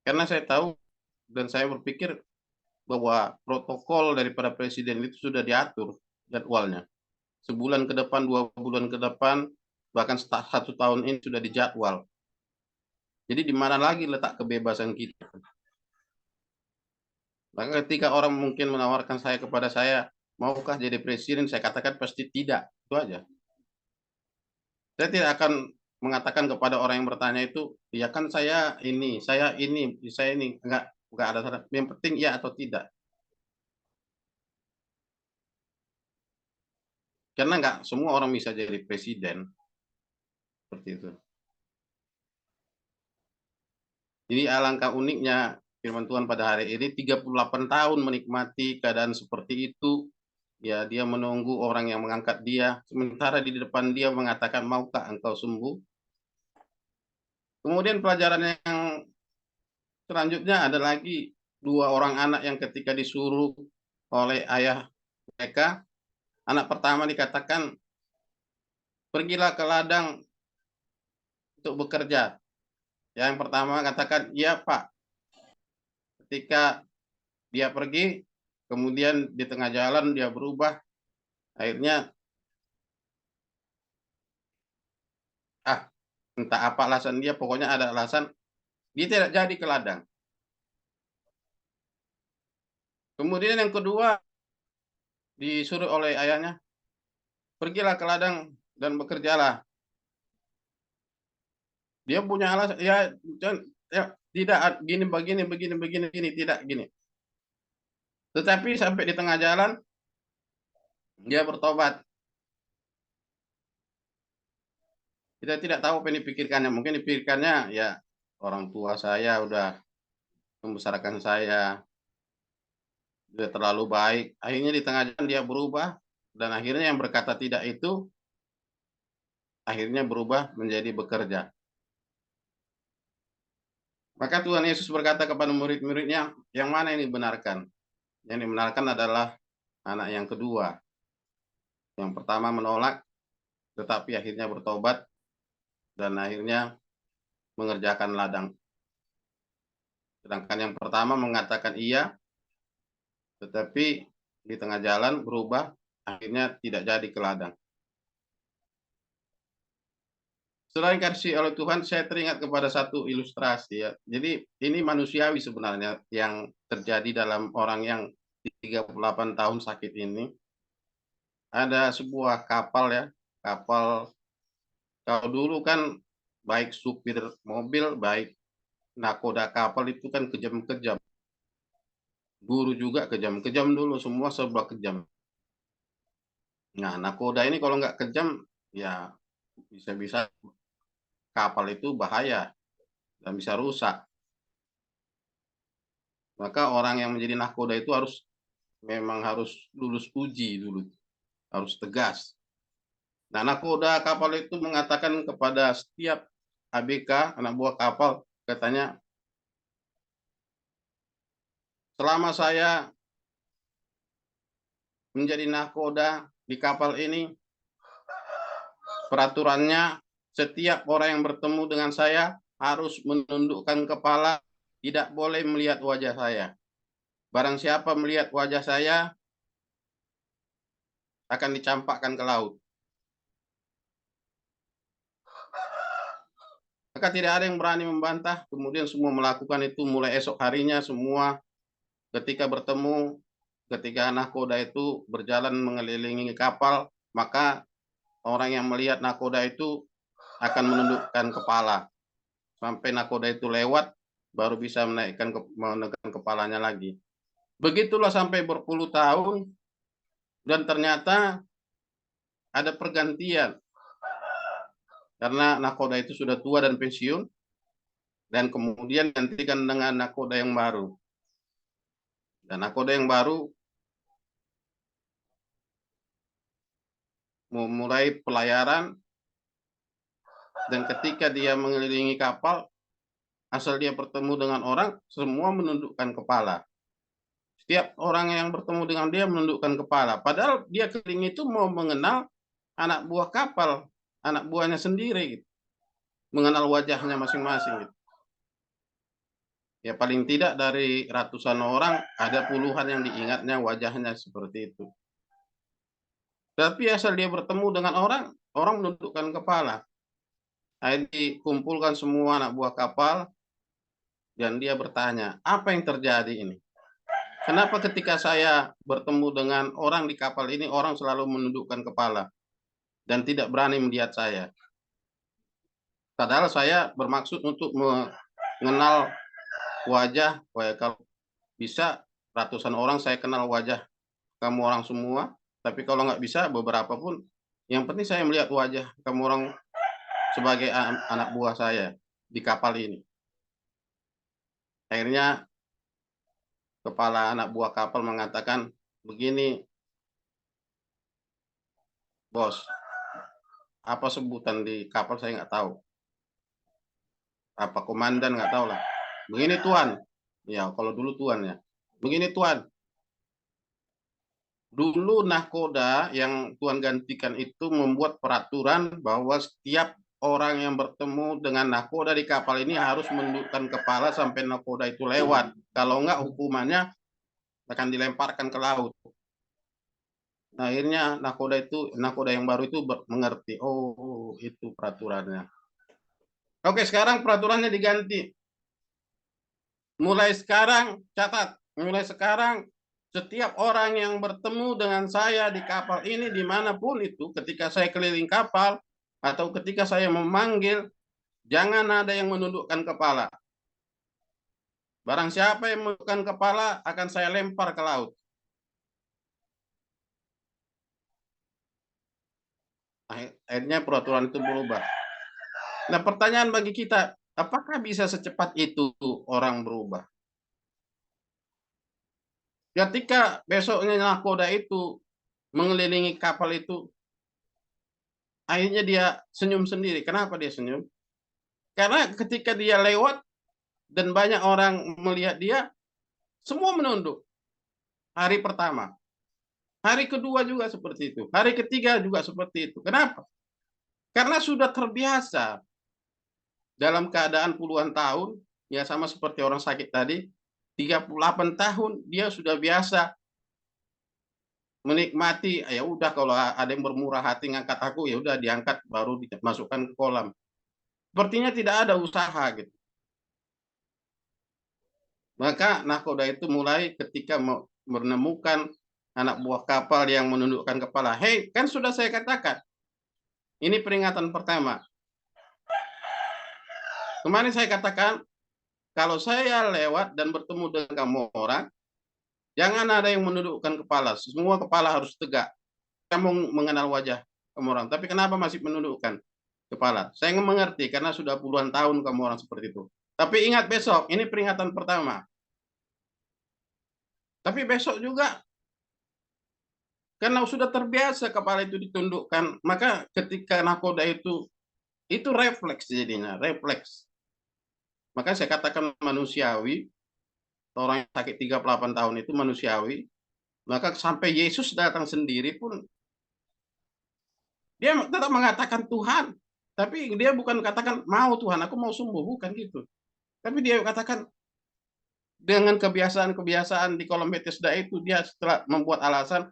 Karena saya tahu dan saya berpikir bahwa protokol daripada presiden itu sudah diatur jadwalnya. Sebulan ke depan, 2 bulan ke depan, bahkan 1 tahun ini sudah dijadwal. Jadi di mana lagi letak kebebasan kita? Maka ketika orang mungkin menawarkan saya kepada saya, maukah jadi presiden, saya katakan pasti tidak. Itu aja. Saya tidak akan mengatakan kepada orang yang bertanya itu, ya kan saya ini, enggak ada syarat. Yang penting ya atau tidak. Karena enggak semua orang bisa jadi presiden. Seperti itu. Jadi alangkah uniknya firman Tuhan pada hari ini, 38 tahun menikmati keadaan seperti itu. Ya, dia menunggu orang yang mengangkat dia, sementara di depan dia mengatakan, maukah engkau sembuh? Kemudian pelajaran yang selanjutnya ada lagi 2 orang anak yang ketika disuruh oleh ayah mereka, anak pertama dikatakan, pergilah ke ladang untuk bekerja. Yang pertama katakan, iya Pak. Ketika dia pergi, kemudian di tengah jalan dia berubah, akhirnya entah apa alasan dia, pokoknya ada alasan dia tidak jadi ke ladang. Kemudian yang kedua disuruh oleh ayahnya, pergilah ke ladang dan bekerjalah. Dia punya alasan, ya tidak gini, begini, tidak gini. Tetapi sampai di tengah jalan, dia bertobat. Kita tidak tahu apa yang dipikirkannya. Mungkin dipikirkannya, ya orang tua saya udah membesarkan saya, sudah terlalu baik. Akhirnya di tengah jalan dia berubah, dan akhirnya yang berkata tidak itu, akhirnya berubah menjadi bekerja. Maka Tuhan Yesus berkata kepada murid-muridnya, yang mana yang dibenarkan? Yang dibenarkan adalah anak yang kedua. Yang pertama menolak, tetapi akhirnya bertobat, dan akhirnya mengerjakan ladang. Sedangkan yang pertama mengatakan iya, tetapi di tengah jalan berubah, akhirnya tidak jadi ke ladang. Selain kasih oleh Tuhan, saya teringat kepada satu ilustrasi ya. Jadi ini manusiawi sebenarnya yang terjadi dalam orang yang 38 tahun sakit ini. Ada sebuah kapal ya, kapal kalau dulu kan baik supir mobil, baik nakoda kapal itu kan kejam-kejam. Guru juga kejam-kejam dulu, semua serba kejam. Nah, nakoda ini kalau nggak kejam, ya bisa-bisa kapal itu bahaya dan bisa rusak. Maka orang yang menjadi nakoda itu memang harus lulus uji dulu, harus tegas. Nah, nakoda kapal itu mengatakan kepada setiap ABK, anak buah kapal, katanya, selama saya menjadi nakoda di kapal ini, peraturannya setiap orang yang bertemu dengan saya harus menundukkan kepala, tidak boleh melihat wajah saya. Barang siapa melihat wajah saya akan dicampakkan ke laut. Maka tidak ada yang berani membantah, kemudian semua melakukan itu mulai esok harinya semua ketika bertemu, ketika nakoda itu berjalan mengelilingi kapal, maka orang yang melihat nakoda itu akan menundukkan kepala. Sampai nakoda itu lewat, baru bisa menaikkan kepalanya lagi. Begitulah sampai berpuluh tahun, dan ternyata ada pergantian. Karena nakoda itu sudah tua dan pensiun, dan kemudian gantikan dengan nakoda yang baru. Dan nakoda yang baru memulai pelayaran, dan ketika dia mengelilingi kapal, asal dia bertemu dengan orang, semua menundukkan kepala. Setiap orang yang bertemu dengan dia menundukkan kepala. Padahal dia keliling itu mau mengenal anak buah kapal, anak buahnya sendiri, gitu. Mengenal wajahnya masing-masing. Gitu. Ya paling tidak dari ratusan orang, ada puluhan yang diingatnya wajahnya seperti itu. Tapi asal dia bertemu dengan orang, orang menundukkan kepala. Akhirnya dikumpulkan semua anak buah kapal, dan dia bertanya, apa yang terjadi ini? Kenapa ketika saya bertemu dengan orang di kapal ini, orang selalu menundukkan kepala dan tidak berani melihat saya? Padahal saya bermaksud untuk mengenal wajah, kalau bisa ratusan orang saya kenal wajah kamu orang semua, tapi kalau nggak bisa beberapa pun, yang penting saya melihat wajah kamu orang sebagai anak buah saya di kapal ini. Akhirnya kepala anak buah kapal mengatakan, begini, bos, apa sebutan di kapal saya nggak tahu. Apa komandan nggak tahu lah. Begini tuan, ya kalau dulu tuan ya. Begini tuan, dulu nakoda yang tuan gantikan itu membuat peraturan bahwa setiap orang yang bertemu dengan nakoda di kapal ini harus menundukkan kepala sampai nakoda itu lewat. Kalau enggak, hukumannya akan dilemparkan ke laut. Nah, akhirnya nakoda yang baru itu mengerti. Oh, itu peraturannya. Oke, sekarang peraturannya diganti. Mulai sekarang, catat. Mulai sekarang, setiap orang yang bertemu dengan saya di kapal ini, dimanapun itu, ketika saya keliling kapal, atau ketika saya memanggil, jangan ada yang menundukkan kepala. Barang siapa yang menundukkan kepala akan saya lempar ke laut. Akhirnya peraturan itu berubah. Nah, pertanyaan bagi kita, apakah bisa secepat itu orang berubah? Ketika besoknya nakoda itu mengelilingi kapal itu, akhirnya dia senyum sendiri. Kenapa dia senyum? Karena ketika dia lewat dan banyak orang melihat dia, semua menunduk. Hari pertama. Hari kedua juga seperti itu. Hari ketiga juga seperti itu. Kenapa? Karena sudah terbiasa dalam keadaan puluhan tahun, ya sama seperti orang sakit tadi, 38 tahun dia sudah biasa menikmati, ya udah kalau ada yang bermurah hati ngangkat aku, ya udah diangkat baru dimasukkan ke kolam. Sepertinya tidak ada usaha gitu. Maka nahkoda itu mulai ketika menemukan anak buah kapal yang menundukkan kepala. Hei, kan sudah saya katakan, ini peringatan pertama. Kemarin saya katakan, kalau saya lewat dan bertemu dengan kamu orang, jangan ada yang menundukkan kepala. Semua kepala harus tegak. Kamu mengenal wajah kamu orang. Tapi kenapa masih menundukkan kepala? Saya mengerti karena sudah puluhan tahun kamu orang seperti itu. Tapi ingat besok, ini peringatan pertama. Tapi besok juga, karena sudah terbiasa kepala itu ditundukkan, maka ketika nakoda itu refleks jadinya, refleks. Maka saya katakan manusiawi, orang yang sakit 38 tahun itu manusiawi, maka sampai Yesus datang sendiri pun, dia tetap mengatakan Tuhan, tapi dia bukan katakan mau Tuhan, aku mau sembuh, bukan gitu. Tapi dia katakan dengan kebiasaan-kebiasaan di kolam Bethesda itu, dia setelah membuat alasan,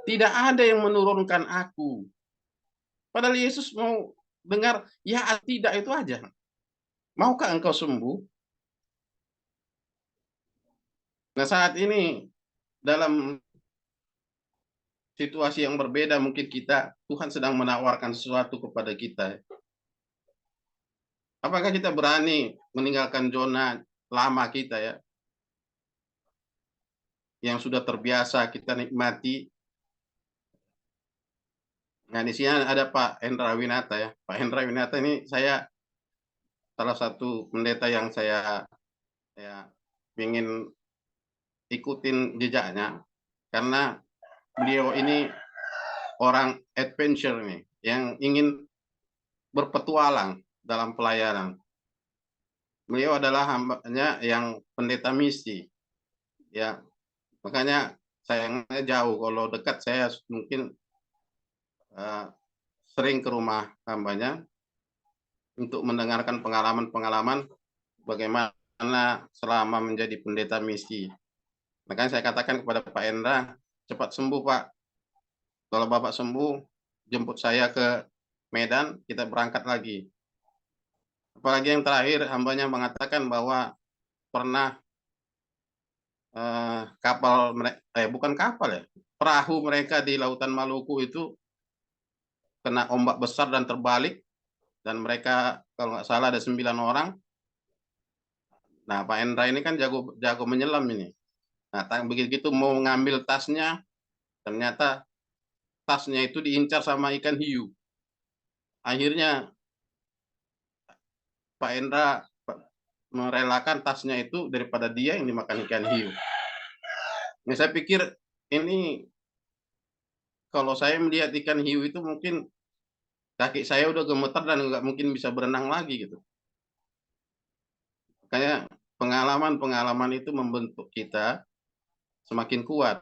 tidak ada yang menurunkan aku. Padahal Yesus mau dengar, ya tidak itu aja. Maukah engkau sembuh? Nah, saat ini dalam situasi yang berbeda mungkin kita, Tuhan sedang menawarkan sesuatu kepada kita. Apakah kita berani meninggalkan zona lama kita ya, yang sudah terbiasa kita nikmati. Nah, di sini ada Pak Hendra Winata ya. Pak Hendra Winata ini saya salah satu pendeta yang saya ingin ikutin jejaknya, karena beliau ini orang adventure nih, yang ingin berpetualang dalam pelayanan. Beliau adalah hambanya yang pendeta misi, ya. Makanya sayangnya jauh. Kalau dekat saya mungkin sering ke rumah hambanya untuk mendengarkan pengalaman-pengalaman bagaimana selama menjadi pendeta misi. Makanya saya katakan kepada Pak Endra, cepat sembuh Pak. Kalau Bapak sembuh, jemput saya ke Medan, kita berangkat lagi. Apalagi yang terakhir, hambanya mengatakan bahwa pernah kapal mereka, bukan kapal ya, perahu mereka di Lautan Maluku itu kena ombak besar dan terbalik, dan mereka kalau nggak salah ada 9 orang. Nah, Pak Endra ini kan jago menyelam ini. Nah, begitu mau ngambil tasnya, ternyata tasnya itu diincar sama ikan hiu. Akhirnya Pak Endra merelakan tasnya itu daripada dia yang dimakan ikan hiu. Nah, saya pikir ini, kalau saya melihat ikan hiu itu mungkin kaki saya udah gemeter dan nggak mungkin bisa berenang lagi gitu. Makanya pengalaman-pengalaman itu membentuk kita semakin kuat.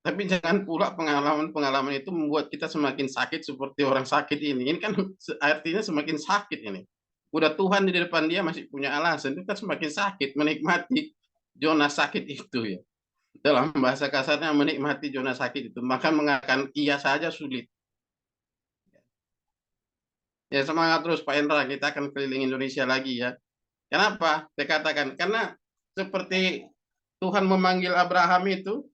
Tapi jangan pula pengalaman-pengalaman itu membuat kita semakin sakit seperti orang sakit ini. Ini kan artinya semakin sakit ini. Udah Tuhan di depan dia masih punya alasan, itu kan semakin sakit menikmati zona sakit itu ya. Dalam bahasa kasarnya menikmati zona sakit itu. Maka mengatakan iya saja sulit. Ya semangat terus Pak Hendra, kita akan keliling Indonesia lagi ya. Kenapa? Saya katakan, karena seperti Tuhan memanggil Abraham itu,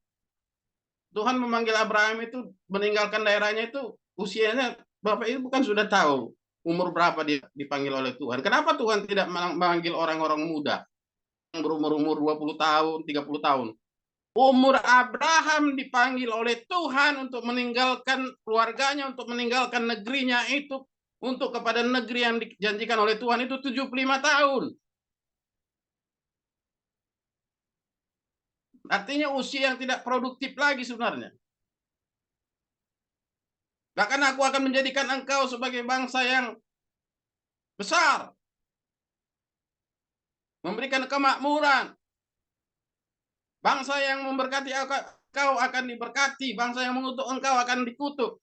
Tuhan memanggil Abraham itu meninggalkan daerahnya itu, usianya Bapak Ibu bukan sudah tahu umur berapa dia dipanggil oleh Tuhan. Kenapa Tuhan tidak memanggil orang-orang muda yang berumur 20 tahun, 30 tahun? Umur Abraham dipanggil oleh Tuhan untuk meninggalkan keluarganya, untuk meninggalkan negerinya itu, untuk kepada negeri yang dijanjikan oleh Tuhan itu 75 tahun. Artinya usia yang tidak produktif lagi sebenarnya. Bahkan aku akan menjadikan engkau sebagai bangsa yang besar, memberikan kemakmuran. Bangsa yang memberkati engkau akan diberkati, bangsa yang mengutuk engkau akan dikutuk.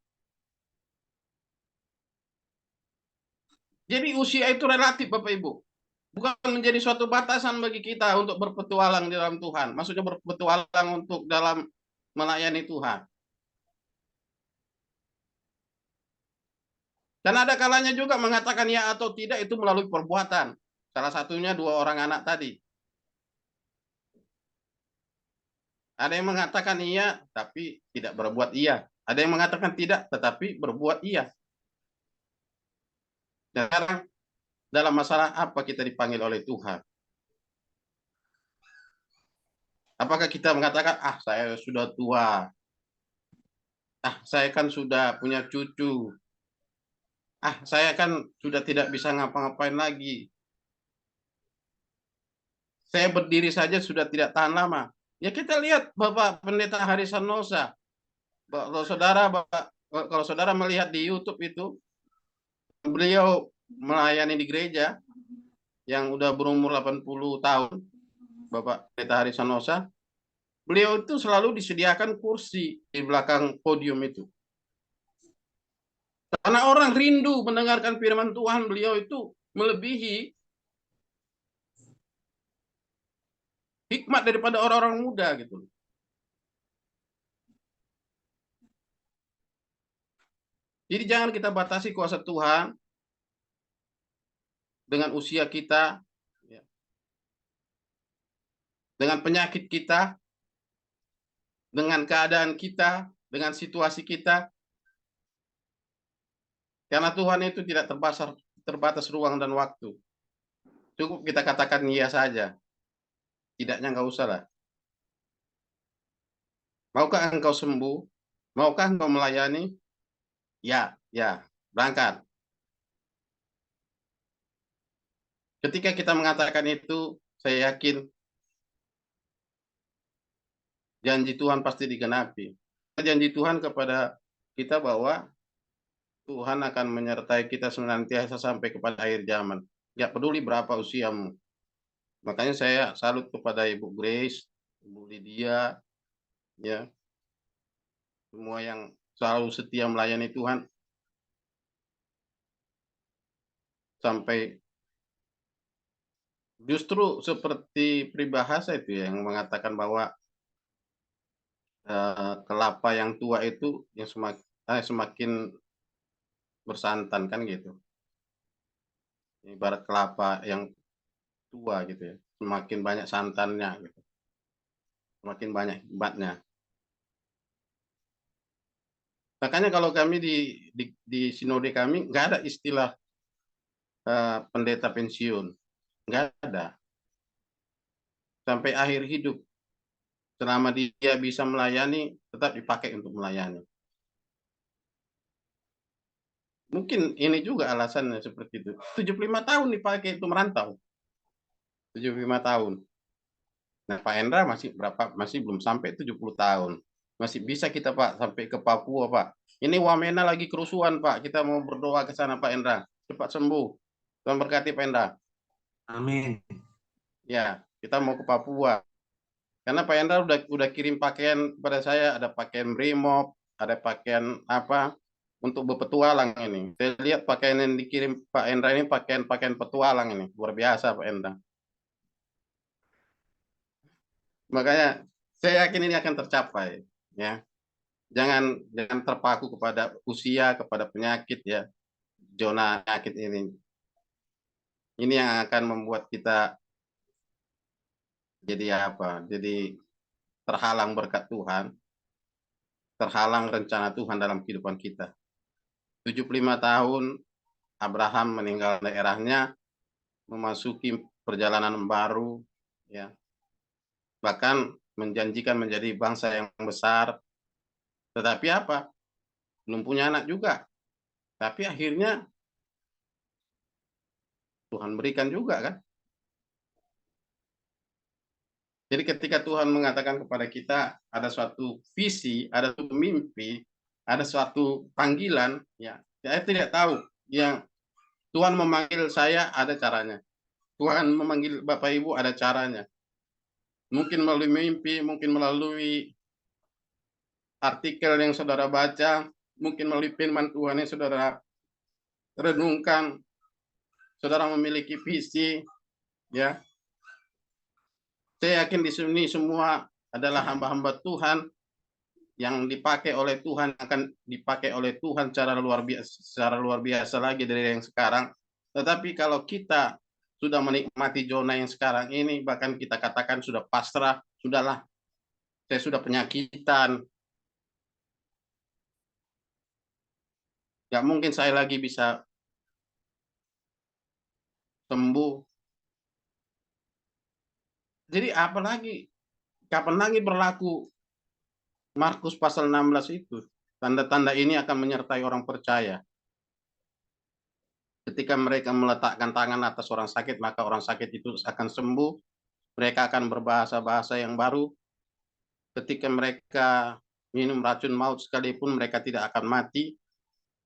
Jadi usia itu relatif, Bapak Ibu. Bukan menjadi suatu batasan bagi kita untuk berpetualang di dalam Tuhan. Maksudnya berpetualang untuk dalam melayani Tuhan. Dan ada kalanya juga mengatakan ya atau tidak itu melalui perbuatan. Salah satunya 2 orang anak tadi. Ada yang mengatakan iya, tapi tidak berbuat iya. Ada yang mengatakan tidak, tetapi berbuat iya. Sekarang, dalam masalah apa kita dipanggil oleh Tuhan? Apakah kita mengatakan, saya sudah tua. Saya kan sudah punya cucu. Saya kan sudah tidak bisa ngapa-ngapain lagi. Saya berdiri saja sudah tidak tahan lama. Ya kita lihat Bapak Pendeta Harisan Nosa. Kalau saudara melihat di YouTube itu, beliau melayani di gereja yang udah berumur 80 tahun, Bapak Pendeta Harisan Nosa. Beliau itu selalu disediakan kursi di belakang podium itu. Karena orang rindu mendengarkan firman Tuhan, beliau itu melebihi hikmat daripada orang-orang muda gitu. Jadi jangan kita batasi kuasa Tuhan dengan usia kita, dengan penyakit kita, dengan keadaan kita, dengan situasi kita. Karena Tuhan itu tidak terbatas ruang dan waktu. Cukup kita katakan iya saja. Tidaknya enggak usah lah. Maukah engkau sembuh? Maukah engkau melayani? Ya, berangkat. Ketika kita mengatakan itu, saya yakin janji Tuhan pasti digenapi. Janji Tuhan kepada kita bahwa Tuhan akan menyertai kita senantiasa sampai kepada akhir zaman. Ya peduli berapa usiamu. Makanya saya salut kepada Ibu Grace, Ibu Lydia, ya, semua yang selalu setia melayani Tuhan sampai justru seperti peribahasa itu yang mengatakan bahwa kelapa yang tua itu yang semakin bersantan kan gitu. Ibarat kelapa yang tua gitu ya, semakin banyak santannya gitu. Semakin banyak hikmatnya. Makanya kalau kami di sinode kami nggak ada istilah pendeta pensiun, nggak ada. Sampai akhir hidup, selama dia bisa melayani, tetap dipakai untuk melayani. Mungkin ini juga alasannya seperti itu. 75 tahun dipakai itu merantau. 75 tahun. Nah, Pak Endra masih belum sampai 70 tahun. Masih bisa kita, Pak, sampai ke Papua, Pak. Ini Wamena lagi kerusuhan, Pak. Kita mau berdoa ke sana, Pak Endra. Cepat sembuh. Tuhan berkati, Pak Endra. Amin. Ya, kita mau ke Papua. Karena Pak Endra udah kirim pakaian pada saya, ada pakaian Brimob, ada pakaian apa untuk berpetualang ini. Saya lihat pakaian yang dikirim Pak Endra ini pakaian petualang ini. Luar biasa, Pak Endra. Makanya saya yakin ini akan tercapai, ya. Jangan terpaku kepada usia, kepada penyakit, ya. Zona penyakit ini. Ini yang akan membuat kita jadi apa? Jadi terhalang berkat Tuhan, terhalang rencana Tuhan dalam kehidupan kita. 75 tahun Abraham meninggal daerahnya, memasuki perjalanan baru, ya. Bahkan menjanjikan menjadi bangsa yang besar. Tetapi apa? Belum punya anak juga. Tapi akhirnya Tuhan berikan juga kan. Jadi ketika Tuhan mengatakan kepada kita ada suatu visi, ada suatu mimpi, ada suatu panggilan, ya saya tidak tahu. Yang Tuhan memanggil saya ada caranya. Tuhan memanggil Bapak Ibu ada caranya. Mungkin melalui mimpi, mungkin melalui artikel yang saudara baca, mungkin melalui firman Tuhan yang saudara renungkan, saudara memiliki visi, ya. Saya yakin di sini semua adalah hamba-hamba Tuhan yang dipakai oleh Tuhan, akan dipakai oleh Tuhan secara luar biasa lagi dari yang sekarang. Tetapi kalau kita sudah menikmati zona yang sekarang ini, bahkan kita katakan sudah pasrah, sudahlah, saya sudah penyakitan, nggak mungkin saya lagi bisa sembuh. Jadi apalagi, kapan lagi berlaku Markus pasal 16 itu? Tanda-tanda ini akan menyertai orang percaya. Ketika mereka meletakkan tangan atas orang sakit, maka orang sakit itu akan sembuh. Mereka akan berbahasa-bahasa yang baru. Ketika mereka minum racun maut sekalipun, mereka tidak akan mati.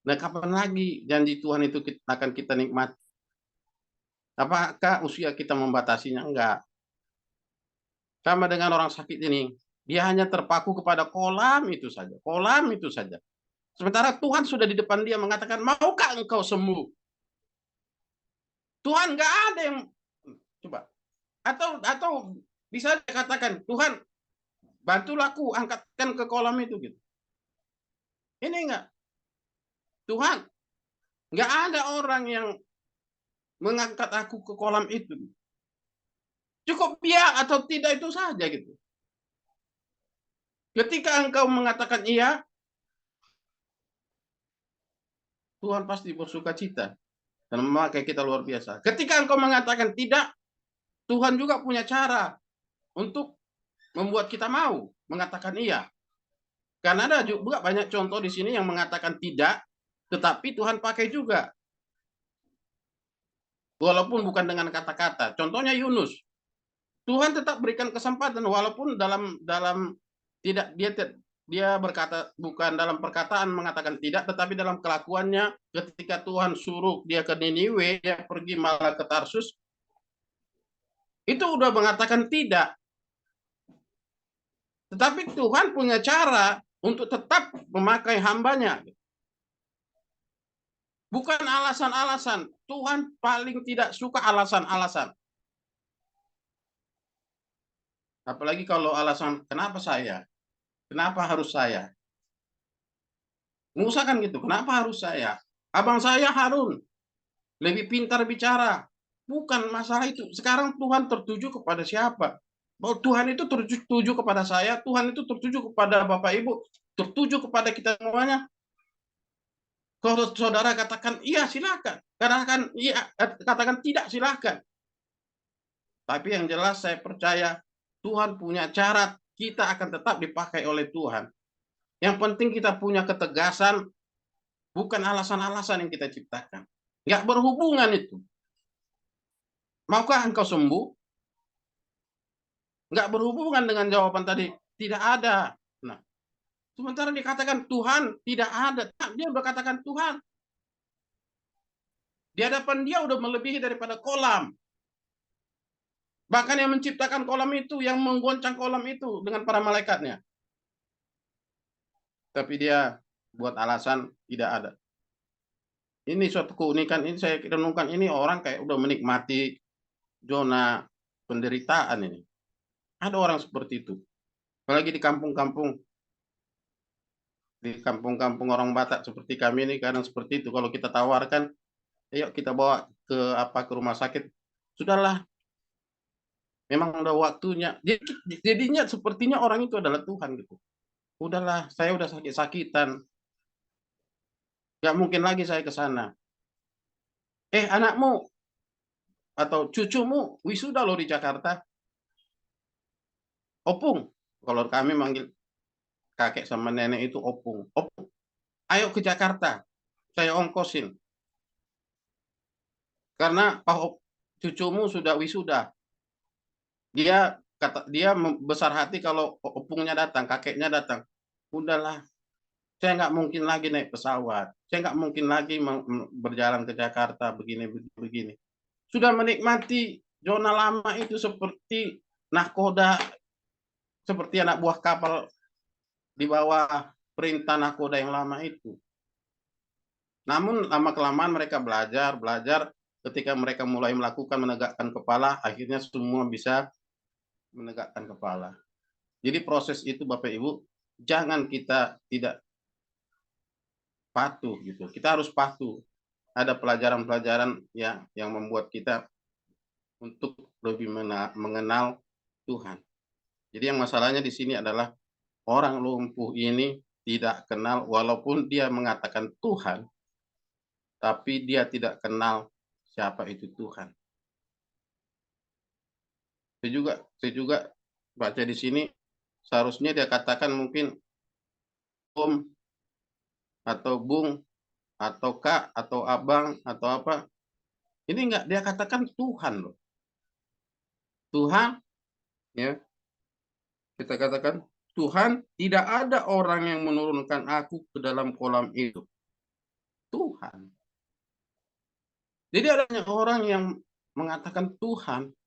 Nah, kapan lagi janji Tuhan itu akan kita nikmati? Apakah usia kita membatasinya? Enggak. Sama dengan orang sakit ini, dia hanya terpaku kepada kolam itu saja. Kolam itu saja. Sementara Tuhan sudah di depan dia mengatakan, maukah engkau sembuh? Tuhan nggak ada yang coba. Atau bisa dikatakan, Tuhan bantulah aku angkatkan ke kolam itu gitu. Ini enggak. Tuhan, nggak ada orang yang mengangkat aku ke kolam itu. Cukup ya atau tidak itu saja gitu. Ketika engkau mengatakan iya, Tuhan pasti bersuka cita dan memakai kita luar biasa. Ketika engkau mengatakan tidak, Tuhan juga punya cara untuk membuat kita mau mengatakan iya. Karena ada juga banyak contoh di sini yang mengatakan tidak, tetapi Tuhan pakai juga. Walaupun bukan dengan kata-kata. Contohnya Yunus. Tuhan tetap berikan kesempatan walaupun dalam tidak dia berkata bukan dalam perkataan mengatakan tidak, tetapi dalam kelakuannya ketika Tuhan suruh dia ke Niniwe, dia pergi malah ke Tarsus, itu udah mengatakan tidak. Tetapi Tuhan punya cara untuk tetap memakai hambanya. Bukan alasan-alasan. Tuhan paling tidak suka alasan-alasan. Apalagi kalau alasan, kenapa saya? Kenapa harus saya? Musa kan gitu, kenapa harus saya? Abang saya Harun, lebih pintar bicara. Bukan masalah itu. Sekarang Tuhan tertuju kepada siapa? Bahwa Tuhan itu tertuju kepada saya, Tuhan itu tertuju kepada Bapak Ibu, tertuju kepada kita semuanya. Kalau saudara katakan iya silakan, katakan iya, katakan tidak silakan. Tapi yang jelas saya percaya Tuhan punya cara, kita akan tetap dipakai oleh Tuhan. Yang penting kita punya ketegasan, bukan alasan-alasan yang kita ciptakan. Nggak berhubungan itu. Maukah engkau sembuh? Nggak berhubungan dengan jawaban tadi. Tidak ada. Nah, sementara dikatakan Tuhan tidak ada. Dia udah katakan Tuhan. Di hadapan dia udah melebihi daripada kolam. Bahkan yang menciptakan kolam itu, yang menggoncang kolam itu dengan para malaikatnya. Tapi dia buat alasan tidak ada. Ini suatu keunikan, ini saya renungkan, ini orang kayak udah menikmati zona penderitaan ini. Ada orang seperti itu. Apalagi di kampung-kampung. Di kampung-kampung orang Batak seperti kami ini kadang seperti itu. Kalau kita tawarkan, ayo kita bawa ke rumah sakit. Sudahlah. Memang udah waktunya. Jadinya sepertinya orang itu adalah Tuhan gitu. Udahlah, saya udah sakit-sakitan. Gak mungkin lagi saya ke sana. Anakmu atau cucumu wisuda loh di Jakarta. Opung, Kalau kami manggil kakek sama nenek itu opung. Opung, ayo ke Jakarta, saya ongkosin. Karena cucumu sudah wisuda. Dia besar hati kalau opungnya datang, kakeknya datang. Udahlah, saya nggak mungkin lagi naik pesawat. Saya nggak mungkin lagi berjalan ke Jakarta begini. Sudah menikmati zona lama itu seperti nahkoda, seperti anak buah kapal di bawah perintah nahkoda yang lama itu. Namun lama-kelamaan mereka belajar. Ketika mereka mulai melakukan menegakkan kepala, akhirnya semua bisa menegakkan kepala. Jadi proses itu Bapak Ibu, jangan kita tidak patuh gitu. Kita harus patuh. Ada pelajaran-pelajaran ya yang membuat kita untuk lebih mengenal Tuhan. Jadi yang masalahnya di sini adalah orang lumpuh ini tidak kenal, walaupun dia mengatakan Tuhan, tapi dia tidak kenal siapa itu Tuhan. Saya juga baca di sini, seharusnya dia katakan mungkin Om atau Bung atau Kak atau Abang atau apa. Ini enggak, dia katakan Tuhan loh. Tuhan, ya. Kita katakan Tuhan, tidak ada orang yang menurunkan aku ke dalam kolam itu. Tuhan. Jadi adanya orang yang mengatakan Tuhan,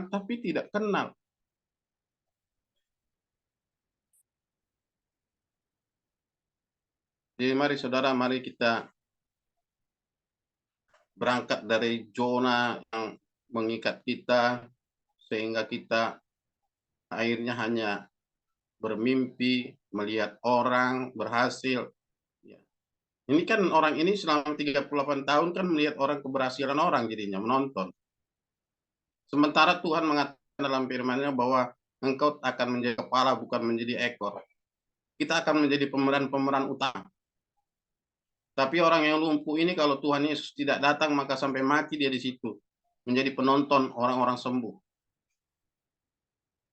tapi tidak kenal. Jadi mari saudara, mari kita berangkat dari zona yang mengikat kita, sehingga kita akhirnya hanya bermimpi, melihat orang berhasil. Ini kan orang ini selama 38 tahun kan melihat orang keberhasilan orang jadinya, menonton. Sementara Tuhan mengatakan dalam firman-Nya bahwa engkau akan menjadi kepala bukan menjadi ekor. Kita akan menjadi pemeran-pemeran utama. Tapi orang yang lumpuh ini kalau Tuhan Yesus tidak datang maka sampai mati dia di situ. Menjadi penonton orang-orang sembuh.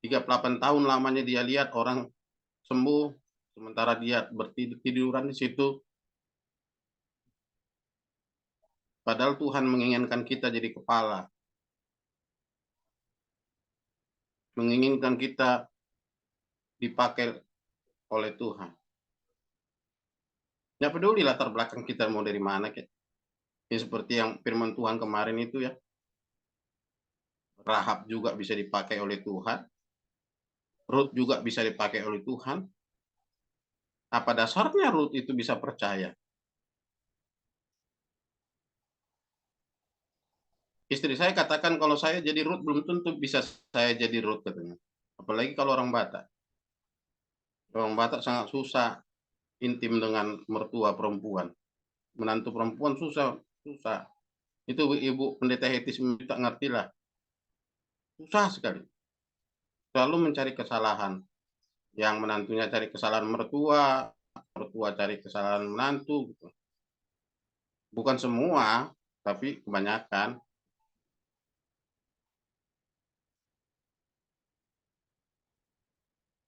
38 tahun lamanya dia lihat orang sembuh, sementara dia bertiduran di situ. Padahal Tuhan menginginkan kita jadi kepala. Menginginkan kita dipakai oleh Tuhan. Ya peduli latar belakang kita mau dari mana. Ini seperti yang firman Tuhan kemarin itu ya. Rahab juga bisa dipakai oleh Tuhan. Ruth juga bisa dipakai oleh Tuhan. Apa dasarnya Ruth itu bisa percaya? Istri saya katakan kalau saya jadi Ruth belum tentu bisa saya jadi Ruth katanya. Apalagi kalau orang Batak. Orang Batak sangat susah intim dengan mertua perempuan. Menantu perempuan susah. Itu Ibu Pendeta Hetis tak ngerti lah. Susah sekali. Selalu mencari kesalahan. Yang menantunya cari kesalahan mertua cari kesalahan menantu gitu. Bukan semua, tapi kebanyakan.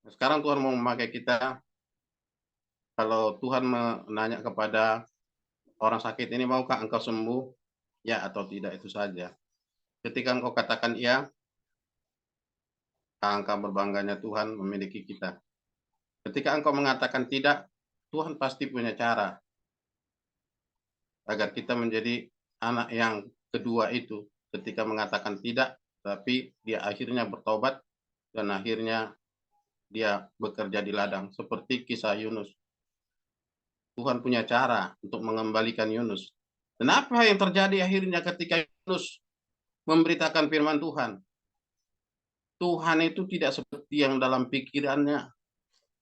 Sekarang Tuhan mau memakai kita. Kalau Tuhan menanya kepada orang sakit ini, maukah engkau sembuh? Ya atau tidak, itu saja. Ketika engkau katakan iya, angka berbangganya Tuhan memiliki kita. Ketika engkau mengatakan tidak, Tuhan pasti punya cara agar kita menjadi anak yang kedua itu. Ketika mengatakan tidak, tapi dia akhirnya bertobat dan akhirnya dia bekerja di ladang. Seperti kisah Yunus. Tuhan punya cara untuk mengembalikan Yunus. Dan apa yang terjadi akhirnya ketika Yunus memberitakan firman Tuhan? Tuhan itu tidak seperti yang dalam pikirannya.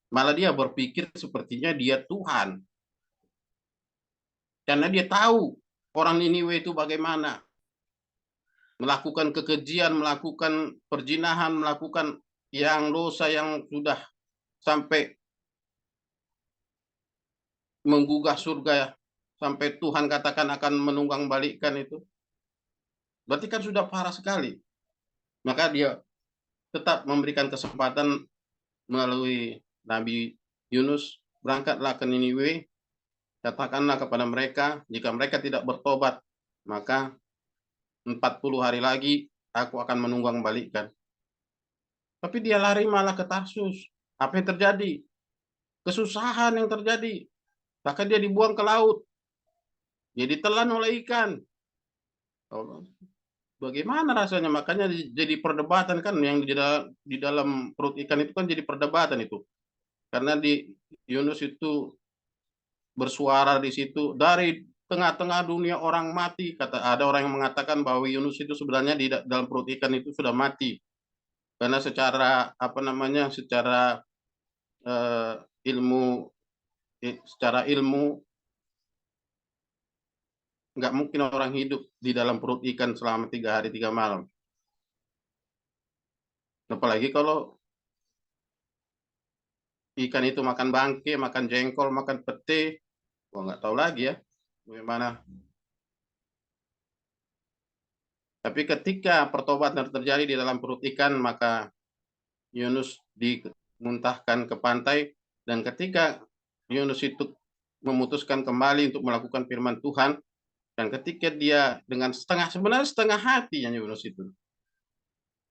Malah dia berpikir sepertinya dia Tuhan. Karena dia tahu orang Niniwe itu bagaimana. Melakukan kekejian, melakukan perzinahan, melakukan yang dosa yang sudah sampai menggugah surga, sampai Tuhan katakan akan menunggang balikkan itu. Berarti kan sudah parah sekali. Maka dia tetap memberikan kesempatan melalui Nabi Yunus, berangkatlah ke Niniwe, katakanlah kepada mereka, jika mereka tidak bertobat, maka 40 hari lagi aku akan menunggang balikkan. Tapi dia lari malah ke Tarsus. Apa yang terjadi? Kesusahan yang terjadi. Bahkan dia dibuang ke laut. Dia ditelan oleh ikan. Bagaimana rasanya? Makanya jadi perdebatan kan, yang di dalam perut ikan itu kan jadi perdebatan itu. Karena di Yunus itu bersuara di situ dari tengah-tengah dunia orang mati. Ada orang yang mengatakan bahwa Yunus itu sebenarnya di dalam perut ikan itu sudah mati. Karena secara ilmu nggak mungkin orang hidup di dalam perut ikan selama 3 hari 3 malam. Apalagi kalau ikan itu makan bangke, makan jengkol, makan pete, nggak tahu lagi ya bagaimana. Tapi ketika pertobatan terjadi di dalam perut ikan, maka Yunus dimuntahkan ke pantai, dan ketika Yunus itu memutuskan kembali untuk melakukan firman Tuhan, dan ketika dia dengan sebenarnya setengah hati Yunus itu,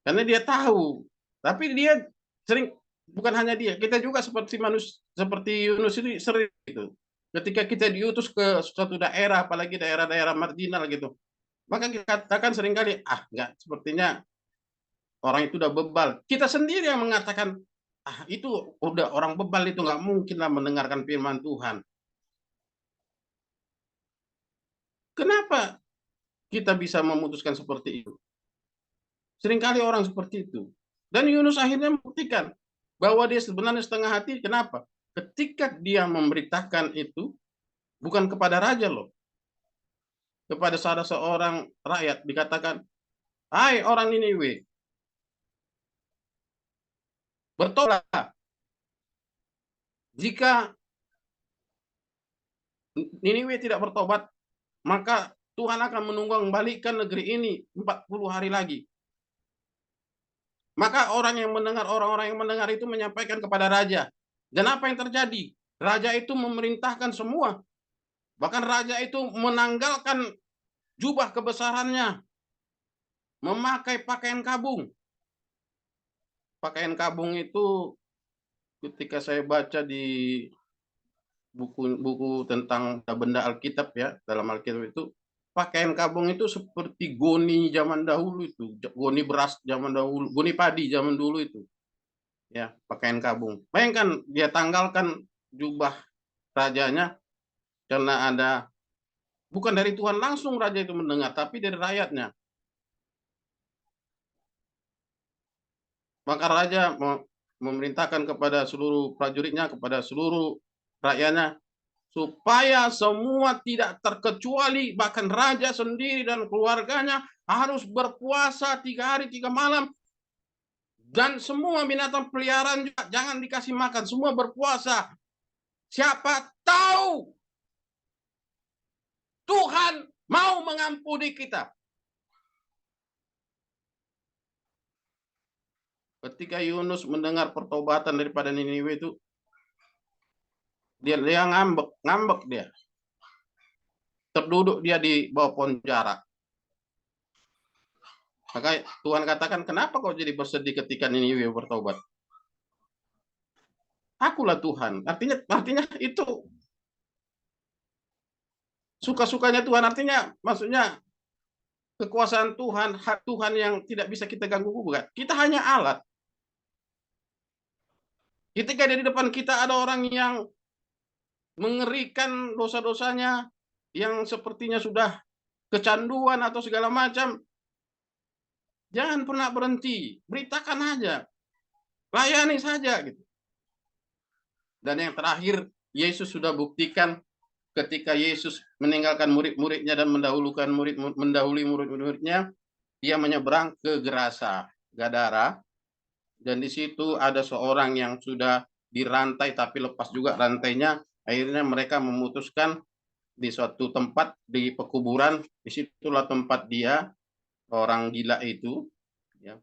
karena dia tahu, tapi dia sering, bukan hanya dia, kita juga seperti Yunus itu sering gitu. Ketika kita diutus ke suatu daerah, apalagi daerah-daerah marginal gitu, maka kita katakan seringkali, enggak, sepertinya orang itu udah bebal. Kita sendiri yang mengatakan, itu udah orang bebal, itu nggak mungkin lah mendengarkan firman Tuhan. Kenapa kita bisa memutuskan seperti itu? Seringkali orang seperti itu. Dan Yunus akhirnya membuktikan bahwa dia sebenarnya setengah hati. Kenapa? Ketika dia memberitakan itu, bukan kepada raja loh, kepada salah seorang rakyat, dikatakan, hai orang Niniwe, bertobatlah. Jika Niniwe tidak bertobat, maka Tuhan akan menunggang balikkan negeri ini 40 hari lagi. Maka orang-orang yang mendengar itu menyampaikan kepada raja. Dan apa yang terjadi? Raja itu memerintahkan semua. Bahkan raja itu menanggalkan jubah kebesarannya, memakai pakaian kabung. Pakaian kabung itu ketika saya baca di buku tentang benda Alkitab ya, dalam Alkitab itu, pakaian kabung itu seperti goni zaman dahulu itu, goni beras zaman dahulu, goni padi zaman dulu itu. Ya, pakaian kabung. Bayangkan dia tanggalkan jubah rajanya karena ada, bukan dari Tuhan langsung raja itu mendengar, tapi dari rakyatnya. Maka raja memerintahkan kepada seluruh prajuritnya, kepada seluruh rakyatnya, supaya semua tidak terkecuali, bahkan raja sendiri dan keluarganya harus berpuasa 3 hari 3 malam. Dan semua binatang peliharaan juga jangan dikasih makan, semua berpuasa. Siapa tahu Tuhan mau mengampuni kita. Ketika Yunus mendengar pertobatan daripada Niniwe itu, dia ngambek dia. Terduduk dia di bawah pohon jarak. Maka Tuhan katakan, kenapa kau jadi bersedih ketika Niniwe bertobat? Akulah Tuhan. Artinya itu suka-sukanya Tuhan. Artinya maksudnya kekuasaan Tuhan, hak Tuhan yang tidak bisa kita ganggu gugat. Kita hanya alat. Ketika di depan kita ada orang yang mengerikan dosa-dosanya, yang sepertinya sudah kecanduan atau segala macam, jangan pernah berhenti, beritakan aja, layani saja gitu. Dan yang terakhir, Yesus sudah buktikan ketika Yesus meninggalkan murid-muridnya dan mendahului murid-muridnya, dia menyeberang ke Gerasa, Gadara, dan di situ ada seorang yang sudah dirantai tapi lepas juga rantainya. Akhirnya mereka memutuskan di suatu tempat di pekuburan, disitulah tempat dia, orang gila itu, ya.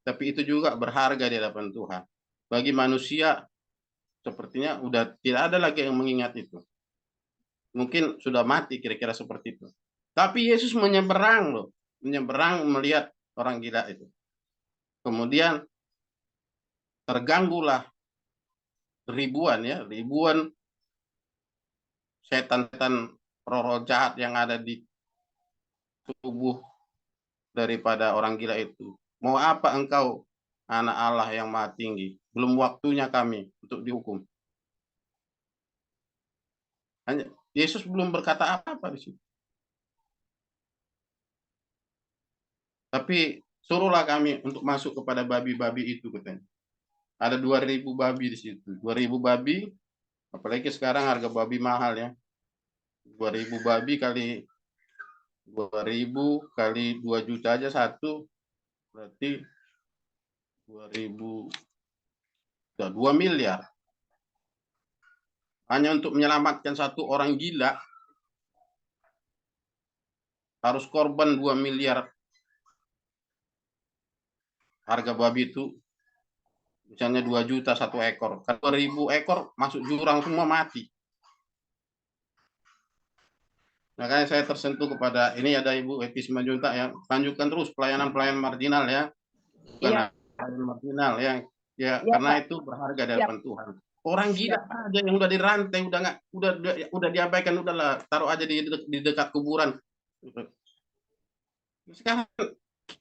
Tapi itu juga berharga di hadapan Tuhan. bagi manusia sepertinya udah tidak ada lagi yang mengingat itu. Mungkin sudah mati kira-kira seperti itu. Tapi Yesus menyeberang loh, menyeberang melihat orang gila itu. Kemudian terganggulah ribuan setan-setan roh-roh jahat yang ada di tubuh daripada orang gila itu. Mau apa engkau, anak Allah yang maha tinggi? Belum waktunya kami untuk dihukum. Hanya Yesus belum berkata apa-apa di situ. Tapi suruhlah kami untuk masuk kepada babi-babi itu katanya. Ada 2.000 babi di situ. 2.000 babi, apalagi sekarang harga babi mahal ya. 2.000 babi kali 2.000 kali 2 juta aja satu, berarti 2.000, 2 miliar. Hanya untuk menyelamatkan satu orang gila, harus korban 2 miliar. Harga babi itu misalnya 2 juta satu ekor. Kalau 2.000 ekor masuk jurang semua mati. Makanya saya tersentuh kepada ini, ada Ibu Eti Simanjuntak yang lanjutkan terus pelayanan-pelayanan marginal ya. Bukan pelayanan marginal ya. Ya, karena Pak, itu berharga di hadapan Tuhan. Orang gila aja yang udah dirantai, udah diabaikan, udahlah taruh aja di dekat kuburan. Sekarang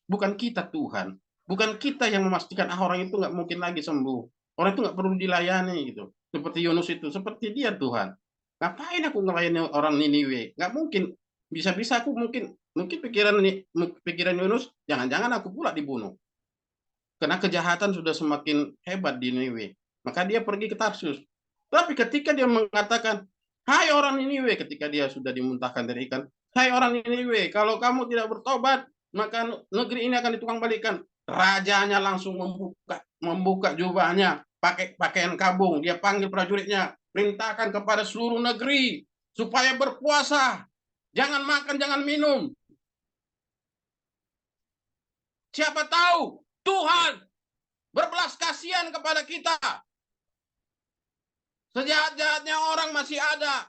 bukan kita Tuhan. Bukan kita yang memastikan orang itu nggak mungkin lagi sembuh. Orang itu nggak perlu dilayani gitu. Seperti Yunus itu, seperti dia Tuhan. Ngapain aku ngelayani orang Niniwe? Nggak mungkin. Bisa-bisa aku mungkin pikiran Yunus, jangan-jangan aku pula dibunuh. Karena kejahatan sudah semakin hebat di Niniwe. Maka dia pergi ke Tarsus. Tapi ketika dia mengatakan, hai orang Niniwe, ketika dia sudah dimuntahkan dari ikan, hai orang Niniwe, kalau kamu tidak bertobat, maka negeri ini akan ditukang balikan. Rajanya langsung membuka jubahnya, pakai pakaian kabung. Dia panggil prajuritnya, perintahkan kepada seluruh negeri supaya berpuasa. Jangan makan, jangan minum. Siapa tahu Tuhan berbelas kasihan kepada kita. Sejahat-jahatnya orang masih ada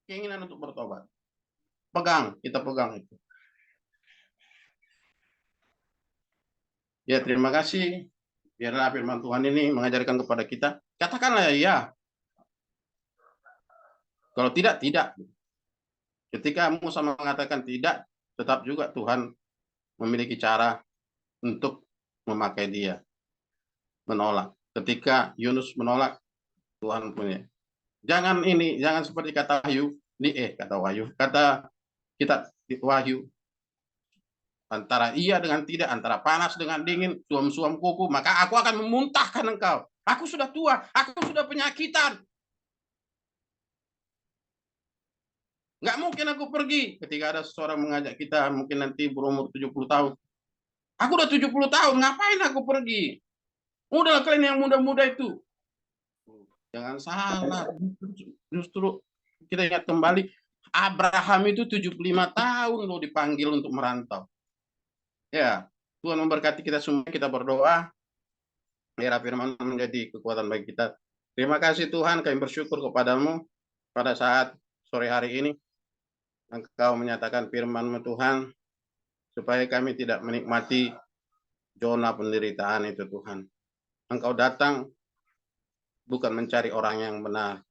keinginan untuk bertobat. Kita pegang itu. Ya, terima kasih. Biarlah firman Tuhan ini mengajarkan kepada kita. Katakanlah ya. Kalau tidak, tidak. Ketika Musa mengatakan tidak, tetap juga Tuhan memiliki cara untuk memakai dia. Menolak. Ketika Yunus menolak, Tuhan punya. Jangan seperti kata kitab Wahyu. Antara iya dengan tidak, antara panas dengan dingin, suam-suam kuku, maka aku akan memuntahkan engkau. Aku sudah tua, aku sudah penyakitan. Nggak mungkin aku pergi. Ketika ada seseorang mengajak kita, mungkin nanti berumur 70 tahun. Aku udah 70 tahun, ngapain aku pergi? Udahlah kalian yang muda-muda itu. Jangan salah. Justru kita ingat kembali, Abraham itu 75 tahun loh dipanggil untuk merantau. Ya, Tuhan memberkati kita semua. Kita berdoa. Biar firman menjadi kekuatan bagi kita. Terima kasih Tuhan, kami bersyukur kepadamu pada saat sore hari ini. Engkau menyatakan firman-Mu Tuhan, supaya kami tidak menikmati zona penderitaan itu Tuhan. Engkau datang bukan mencari orang yang benar,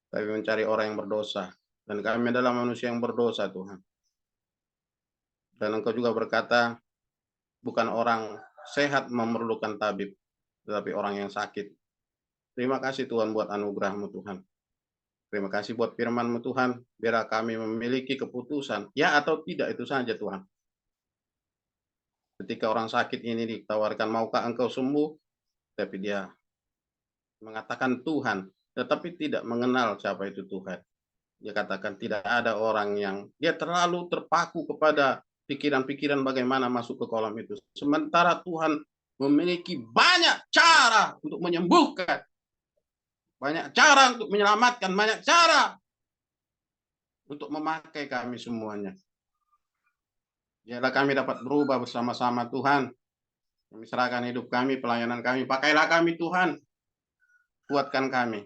tapi mencari orang yang berdosa. Dan kami adalah manusia yang berdosa Tuhan. Dan Engkau juga berkata, bukan orang sehat memerlukan tabib, tetapi orang yang sakit. Terima kasih Tuhan buat anugerah-Mu Tuhan. Terima kasih buat firman-Mu Tuhan. Biar kami memiliki keputusan, ya atau tidak, itu saja Tuhan. Ketika orang sakit ini ditawarkan, maukah Engkau sembuh? Tapi dia mengatakan Tuhan, tetapi tidak mengenal siapa itu Tuhan. Dia katakan tidak ada orang yang, dia terlalu terpaku kepada pikiran-pikiran bagaimana masuk ke kolam itu. Sementara Tuhan memiliki banyak cara untuk menyembuhkan, banyak cara untuk menyelamatkan, banyak cara untuk memakai kami semuanya. Biarlah kami dapat berubah bersama-sama Tuhan. Kami serahkan hidup kami, pelayanan kami. Pakailah kami Tuhan. Kuatkan kami.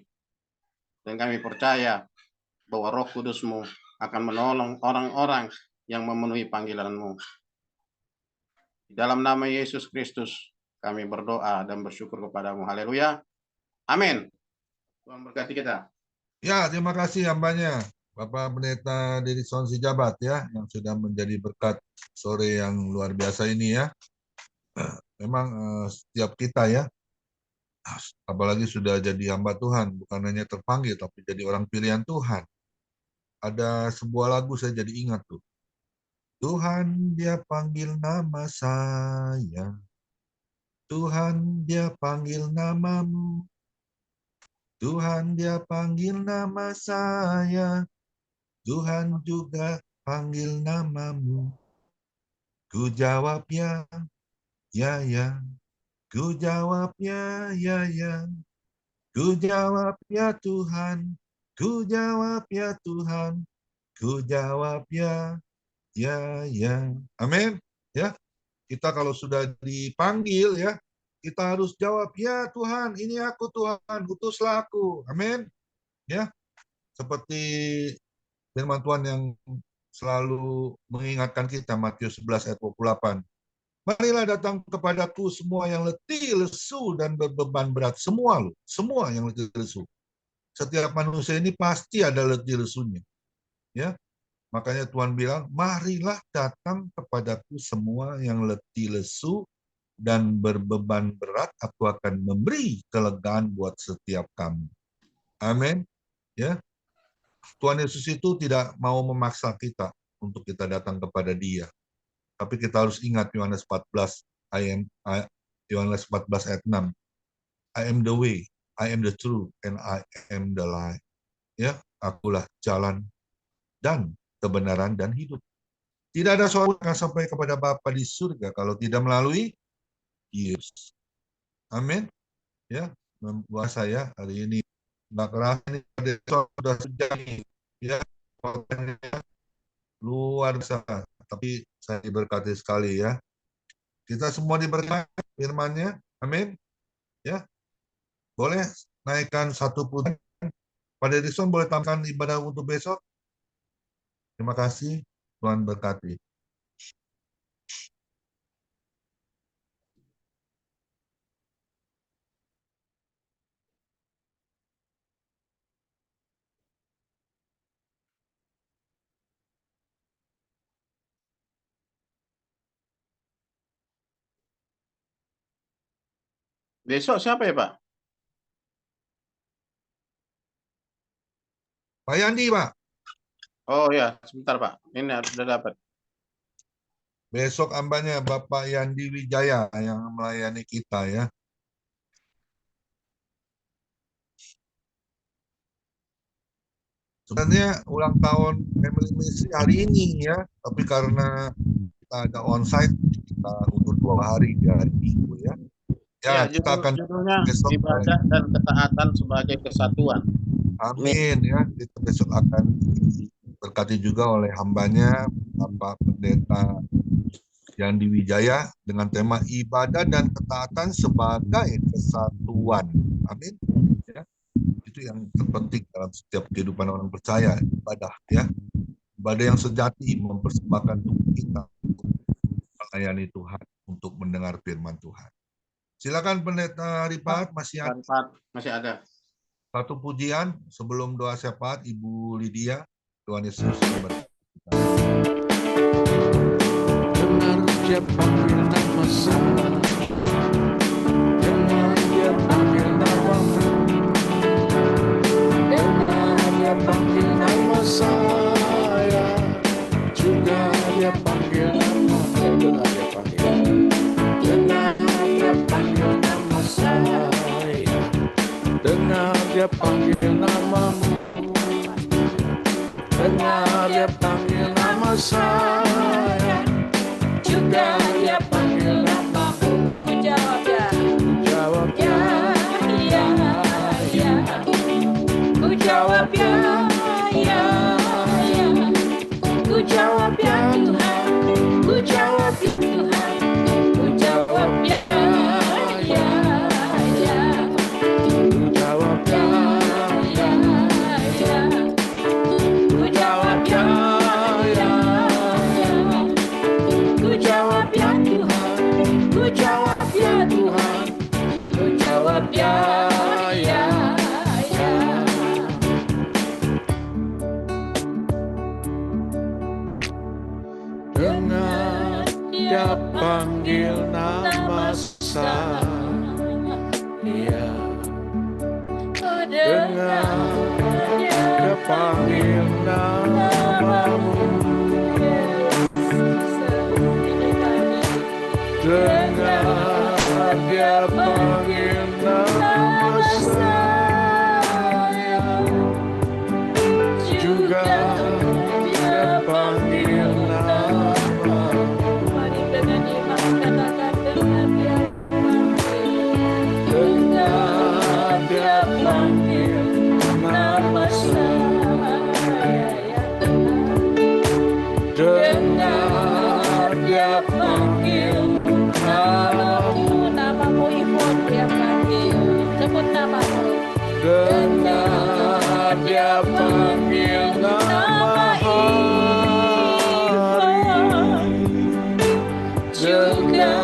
Dan kami percaya bahwa Roh Kudus-Mu akan menolong orang-orang yang memenuhi panggilan-Mu. Di dalam nama Yesus Kristus kami berdoa dan bersyukur kepadamu. Haleluya. Amin. Tuhan berkati kita. Ya, terima kasih hambanya, Bapak Pendeta Dedison Sijabat ya, yang sudah menjadi berkat sore yang luar biasa ini ya. Memang setiap kita ya, apalagi sudah jadi hamba Tuhan, bukan hanya terpanggil, tapi jadi orang pilihan Tuhan. Ada sebuah lagu saya jadi ingat tuh. Tuhan dia panggil nama saya, Tuhan dia panggil namamu, Tuhan dia panggil nama saya, Tuhan juga panggil namamu. Ku jawab ya, ya, ya. Ku jawab ya, ya, ya. Ku jawab ya Tuhan, ku jawab ya Tuhan, ku jawab ya, ya, ya. Amin. Ya, kita kalau sudah dipanggil ya, kita harus jawab ya Tuhan, ini aku Tuhan, utuslah aku. Amin. Ya, seperti firman Tuhan yang selalu mengingatkan kita, Matius 11 ayat 28. Marilah datang kepadaku semua yang letih, lesu, dan berbeban berat. Semua yang letih, lesu. Setiap manusia ini pasti ada letih, lesunya. Ya, makanya Tuhan bilang, marilah datang kepadaku semua yang letih, lesu, dan berbeban berat. Aku akan memberi kelegaan buat setiap kamu. Amin. Ya, Tuhan Yesus itu tidak mau memaksa kita untuk kita datang kepada Dia. Tapi kita harus ingat Yohanes 14 ayat 6. I am the way, I am the truth, and I am the life. Ya, akulah jalan dan kebenaran dan hidup. Tidak ada seorang yang sampai kepada Bapa di surga kalau tidak melalui Yesus. Amin. Ya, puasa ya hari ini. Nggak kerasa ini sudah sejam ini. Ya, luar biasa. Tapi saya diberkati sekali ya. Kita semua diberkati firman-Nya. Amin. Ya. Boleh naikkan satu pujian. Pak Dedison boleh tambahkan ibadah untuk besok. Terima kasih. Tuhan berkati. Besok siapa ya, Pak? Pak Yandi, Pak. Oh ya, sebentar Pak. Ini sudah dapat. Besok hambanya Bapak Yandi Wijaya yang melayani kita ya. Sebenarnya ulang tahun Family Ministry hari ini ya, tapi karena kita ada onsite, kita undur 2 hari di hari Minggu ya. Ya, Kita akan judulnya besok ibadah dan ketaatan sebagai kesatuan. Amin ya. Kita besok akan diberkati juga oleh hambanya Bapak Pendeta Yandi Wijaya dengan tema ibadah dan ketaatan sebagai kesatuan. Amin. Ya. Itu yang terpenting dalam setiap kehidupan orang percaya, ibadah ya. Ibadah yang sejati mempersembahkan tubuh kita untuk melayani Tuhan, untuk mendengar firman Tuhan. Silakan Pendeta Ripat, masih ada. Satu pujian sebelum doa syafaat Ibu Lydia. Tuhan Yesus memberkati. Benar dia panggil nama saya, benar dia panggil namamu, benar dia panggil nama saya, juga dia panggil nama, benar dia panggil, benar dia panggil nama saya, benar dia panggil namamu, benar dia panggil nama saya, juga dia panggil namamu. Ku jawab ya, Jawab ya, ya, ya. Ku jawab ya, ya, ya. Ku jawab ya Tuhan, ku jawab ya Tuhan, ku jawab ya. Dengar dia panggil namamu, dengar dia panggil nama saya, juga dia panggil nama. Mari dengan iman katakan dengan dia panggil, dengar dia panggil nama saya, Dengar dia panggil namamu, namamu Ivon dia panggil, sebut namamu. dengar dia panggil nama hari, Juga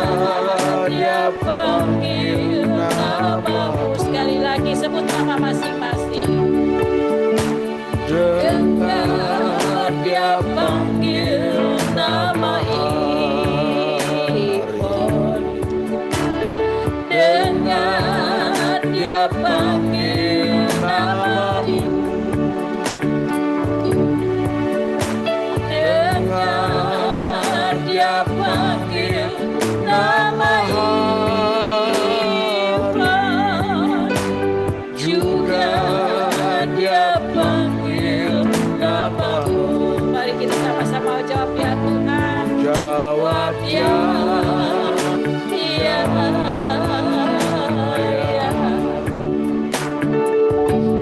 dia panggil namamu. Sekali lagi sebut nama masing-masing. Dengar dia panggil nama Ivon, dengar dia panggil nama dengar dia panggil nama Ivon, juga dia panggil namamu. Mari kita sama-sama jawab ya Tuhan. jawab Ya, ya. ya, ya.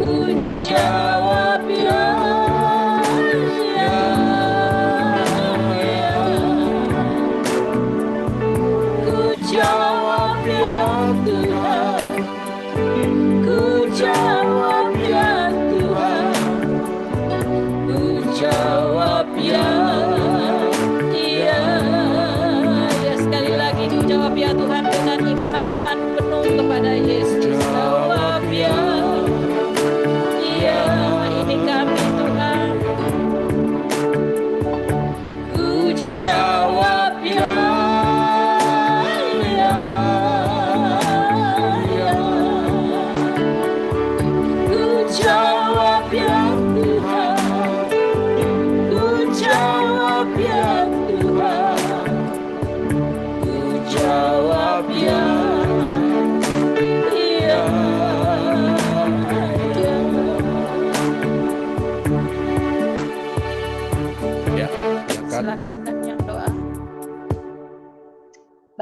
Ku jawab ya, ya, ya. Ku jawab ya Tuhan. Ku jawab ya Tuhan. Ku jawab ya, ya, ya. Sekali lagi ku jawab ya Tuhan dengan iman penuh kepada Yesus. Jawab ya, ya, ini kami Tuhan. Ku jawab ya, ya, ya. Ku jawab ya Tuhan. Ku jawab ya Tuhan. Ku jawab ya, ya, ya. Ya, silakan. Silakan yang doa.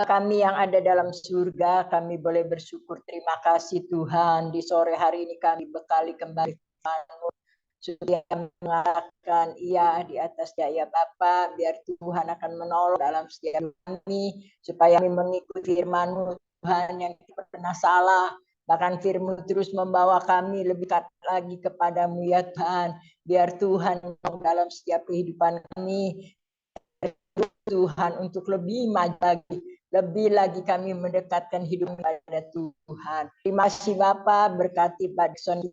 Bapa kami yang ada dalam surga, kami boleh bersyukur. Terima kasih Tuhan, di sore hari ini kami bekali kembali firman-Mu. Sudah mengatakan iya di atas daya Bapa, biar Tuhan akan menolong dalam setiap kami, supaya kami mengikuti firman-Mu Tuhan yang tidak pernah salah. Bahkan firman terus membawa kami lebih dekat lagi kepadamu ya Tuhan. Biar Tuhan menolong dalam setiap kehidupan kami. Tuhan untuk lebih maju lagi, lebih lagi kami mendekatkan hidup kepada Tuhan. Terima kasih Bapa, berkati Pak Dikson,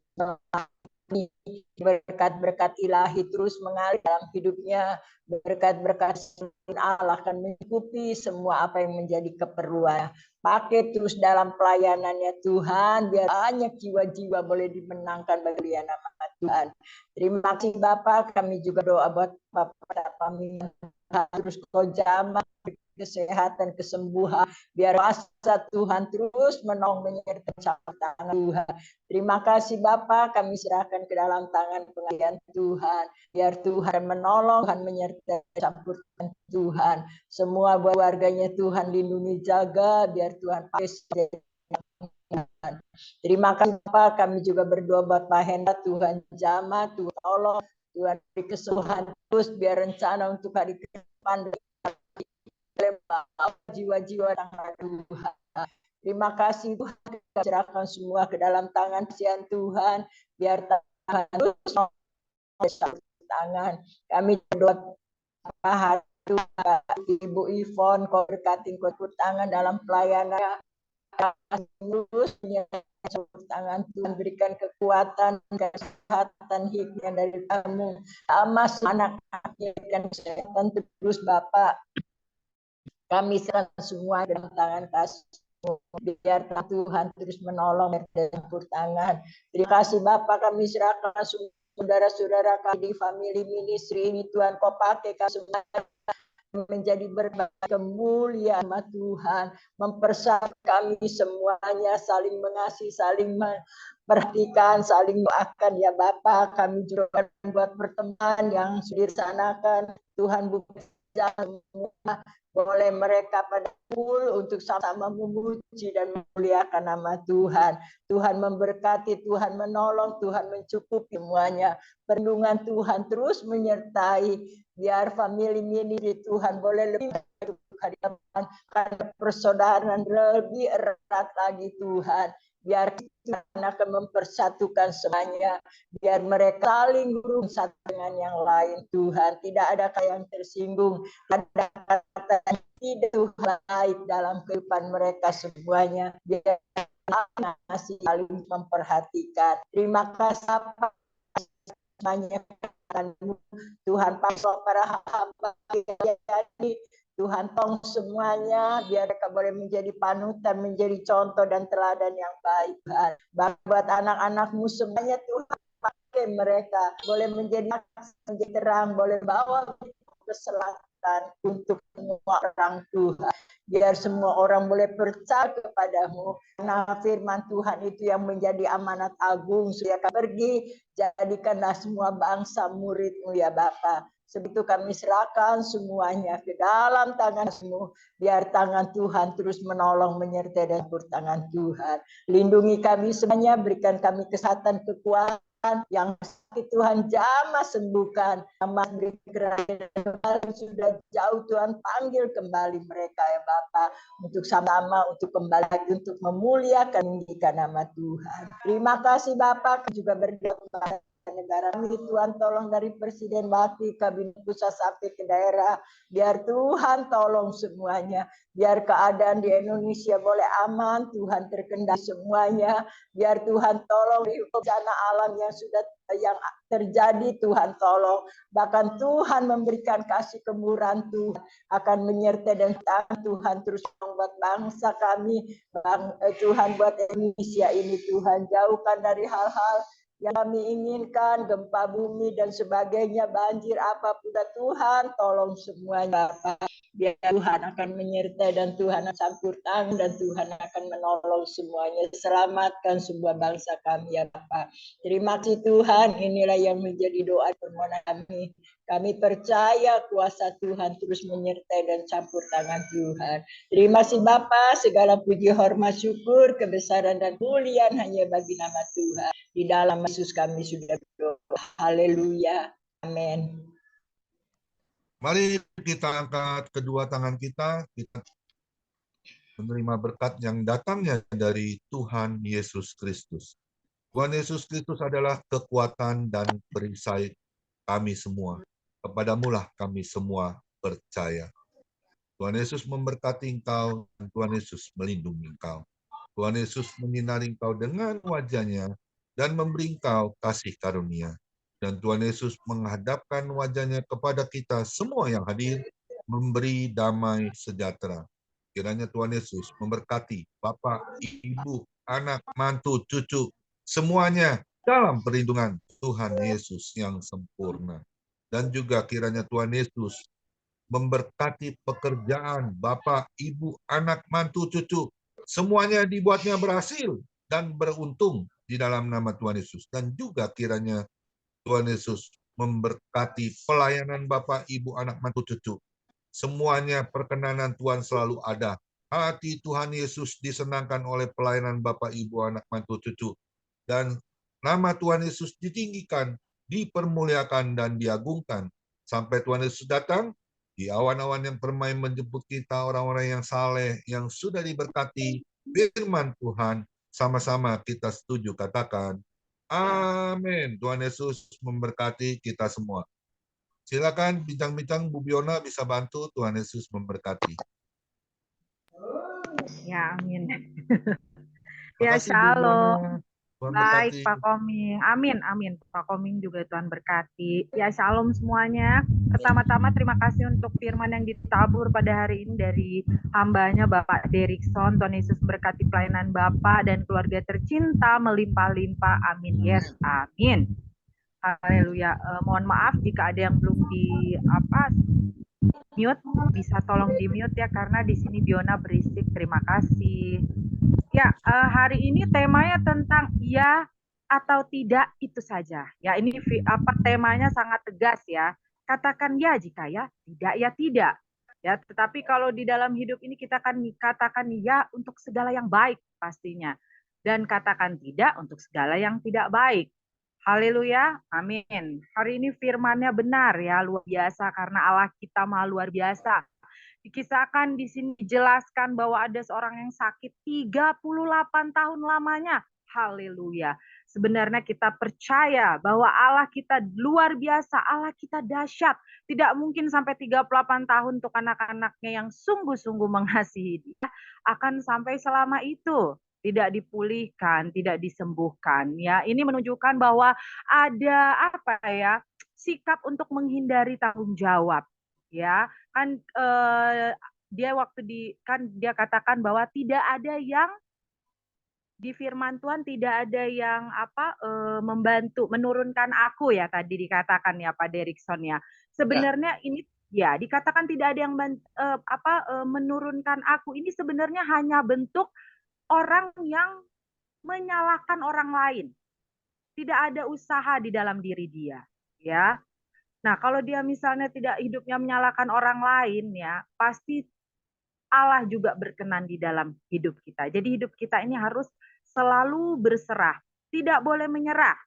berkat-berkat ilahi terus mengalir dalam hidupnya, berkat-berkat Allah akan mencukupi semua apa yang menjadi keperluan. Pakai terus dalam pelayanannya Tuhan, biar banyak jiwa-jiwa boleh dimenangkan bagi nama Tuhan. Terima kasih Bapak, kami juga doa buat Bapak kami terus kau jamah kesehatan, kesembuhan, biar kuasa Tuhan terus menolong menyertai campur tangan Tuhan. Terima kasih Bapa, kami serahkan ke dalam tangan pengasihan Tuhan, biar Tuhan menolong, Tuhan menyertai campur tangan Tuhan. Semua keluarganya Tuhan lindungi, jaga, biar Tuhan pakai. Terima kasih Bapak, kami juga berdoa buat Pak Hendra, Tuhan jamah, Tuhan tolong, Tuhan beri kesembuhan terus, biar rencana untuk hari ke depan jiwa-jiwa Tuhan. Terima kasih Tuhan, kita serahkan semua ke dalam tangan Tuhan, biar Tuhan terus tangan. Kami berdoa Ibu Ivon, kau berkati kau tangan dalam pelayanan. Terus tangan Tuhan, berikan kekuatan, kesehatan, hikmah dari kamu. Amas anak-anaknya dan kesehatan terus Bapak. Kami serahkan semua dalam tangan kasih Biar Tuhan terus menolong dan campur tangan. Terima kasih Bapak, kami serahkan saudara-saudara kami di family ministry ini, Tuhan kau pakai kami semua menjadi berbagai kemuliaan sama Tuhan, mempersatukan kami semuanya, saling mengasihi, saling perhatikan, saling doakan ya Bapak. Kami juga buat pertemuan yang sudah dilaksanakan, Tuhan buka semua, boleh mereka pada kumpul untuk sama-sama memuji dan memuliakan nama Tuhan. Tuhan memberkati, Tuhan menolong, Tuhan mencukupi semuanya. Perlindungan Tuhan terus menyertai. Biar family ministry Tuhan boleh lebih karena persaudaraan lebih erat lagi Tuhan. Biar Tuhan akan mempersatukan semuanya. Biar mereka saling berurusan satu dengan yang lain Tuhan. Tidak ada yang tersinggung. Ada kata yang tidak baik dalam kehidupan mereka semuanya. Biar masih saling memperhatikan. Terima kasih banyak Tuhan pasok para hamba jadi Tuhan tolong semuanya biar mereka boleh menjadi panutan, menjadi contoh dan teladan yang baik. Buat anak-anakmu semuanya Tuhan pakai mereka boleh menjadi terang, boleh bawa ke selatan untuk semua orang Tuhan. Biar semua orang boleh percaya kepadamu. Nah, firman Tuhan itu yang menjadi amanat agung. Supaya kami pergi, jadikanlah semua bangsa muridmu ya Bapa. Sebegitu kami serahkan semuanya ke dalam tangan-Mu. Biar tangan Tuhan terus menolong, menyertai dan bertangan Tuhan. Lindungi kami semuanya, berikan kami kesehatan, kekuatan yang sakit Tuhan jamah sembuhkan, jamah beri kerahian sudah jauh Tuhan panggil kembali mereka ya Bapa untuk sama-sama untuk kembali lagi untuk memuliakan nama Tuhan. Terima kasih Bapak juga berdoa negara kami Tuhan tolong dari presiden wakil kabinet pusat sampai ke daerah biar Tuhan tolong semuanya biar keadaan di Indonesia boleh aman Tuhan terkendali semuanya biar Tuhan tolong di bencana alam yang terjadi Tuhan tolong bahkan Tuhan memberikan kasih kemurahan Tuhan akan menyertai dan Tuhan terus membuat bangsa kami Tuhan buat Indonesia ini Tuhan jauhkan dari hal-hal yang kami inginkan, gempa bumi dan sebagainya, banjir apapun Tuhan, tolong semuanya Bapak. Biar Tuhan akan menyertai dan Tuhan akan campur tangan dan Tuhan akan menolong semuanya. Selamatkan sebuah bangsa kami ya Bapak. Terima kasih Tuhan, inilah yang menjadi doa permohonan kami. Kami percaya kuasa Tuhan terus menyertai dan campur tangan Tuhan. Terima kasih Bapa, segala puji hormat syukur, kebesaran dan kemuliaan hanya bagi nama Tuhan. Di dalam Yesus kami sudah berdoa. Haleluya. Amin. Mari kita angkat kedua tangan kita menerima berkat yang datangnya dari Tuhan Yesus Kristus. Tuhan Yesus Kristus adalah kekuatan dan perisai kami semua. Kepadamulah kami semua percaya. Tuhan Yesus memberkati engkau dan Tuhan Yesus melindungi engkau. Tuhan Yesus menyinari engkau dengan wajahnya dan memberi engkau kasih karunia. Dan Tuhan Yesus menghadapkan wajahnya kepada kita semua yang hadir, memberi damai sejahtera. Kiranya Tuhan Yesus memberkati Bapak, Ibu, anak, mantu, cucu, semuanya dalam perlindungan Tuhan Yesus yang sempurna. Dan juga kiranya Tuhan Yesus memberkati pekerjaan Bapak, Ibu, anak, mantu, cucu. Semuanya dibuatnya berhasil dan beruntung di dalam nama Tuhan Yesus. Dan juga kiranya Tuhan Yesus memberkati pelayanan Bapak, Ibu, anak, mantu, cucu. Semuanya perkenanan Tuhan selalu ada. Hati Tuhan Yesus disenangkan oleh pelayanan Bapak, Ibu, anak, mantu, cucu. Dan nama Tuhan Yesus ditinggikan, dipermuliakan, dan diagungkan. Sampai Tuhan Yesus datang, di awan-awan yang permai menjemput kita, orang-orang yang saleh, yang sudah diberkati firman Tuhan, sama-sama kita setuju katakan, amin. Tuhan Yesus memberkati kita semua. Silakan bincang-bincang Bu Biona bisa bantu. Tuhan Yesus memberkati. Ya, amin. Terima Ya, kasih, Bu shalom. Biona. Tuhan Baik, berkati. Pak Koming. Amin, amin. Pak Koming juga Tuhan berkati. Ya, shalom semuanya. Pertama-tama terima kasih untuk firman yang ditabur pada hari ini dari hambanya Bapak Derikson. Tuhan Yesus berkati pelayanan Bapak dan keluarga tercinta melimpah-limpah. Amin. Yes, amin. Haleluya. Mohon maaf jika ada yang belum di mute, bisa tolong di mute ya karena di sini Biona berisik. Terima kasih. Ya, hari ini temanya tentang iya atau tidak itu saja. Ya, ini temanya sangat tegas ya. Katakan ya jika ya, tidak ya tidak. Ya, tetapi kalau di dalam hidup ini kita akan katakan ya untuk segala yang baik pastinya dan katakan tidak untuk segala yang tidak baik. Haleluya, amin. Hari ini firman-Nya benar ya, luar biasa karena Allah kita maha luar biasa. Dikisahkan di sini dijelaskan bahwa ada seorang yang sakit 38 tahun lamanya. Haleluya. Sebenarnya kita percaya bahwa Allah kita luar biasa, Allah kita dahsyat. Tidak mungkin sampai 38 tahun untuk anak-anaknya yang sungguh-sungguh mengasihi dia akan sampai selama itu. Tidak dipulihkan, tidak disembuhkan. Ya, ini menunjukkan bahwa ada sikap untuk menghindari tanggung jawab. Ya, kan dia dia katakan bahwa tidak ada yang di firman Tuhan tidak ada yang membantu menurunkan aku ya tadi dikatakan ya Pak Derikson ya. Sebenarnya ini ya dikatakan tidak ada yang menurunkan aku. Ini sebenarnya hanya bentuk orang yang menyalahkan orang lain. Tidak ada usaha di dalam diri dia, ya. Nah, kalau dia misalnya tidak hidupnya menyalahkan orang lain ya, pasti Allah juga berkenan di dalam hidup kita. Jadi hidup kita ini harus selalu berserah, tidak boleh menyerah.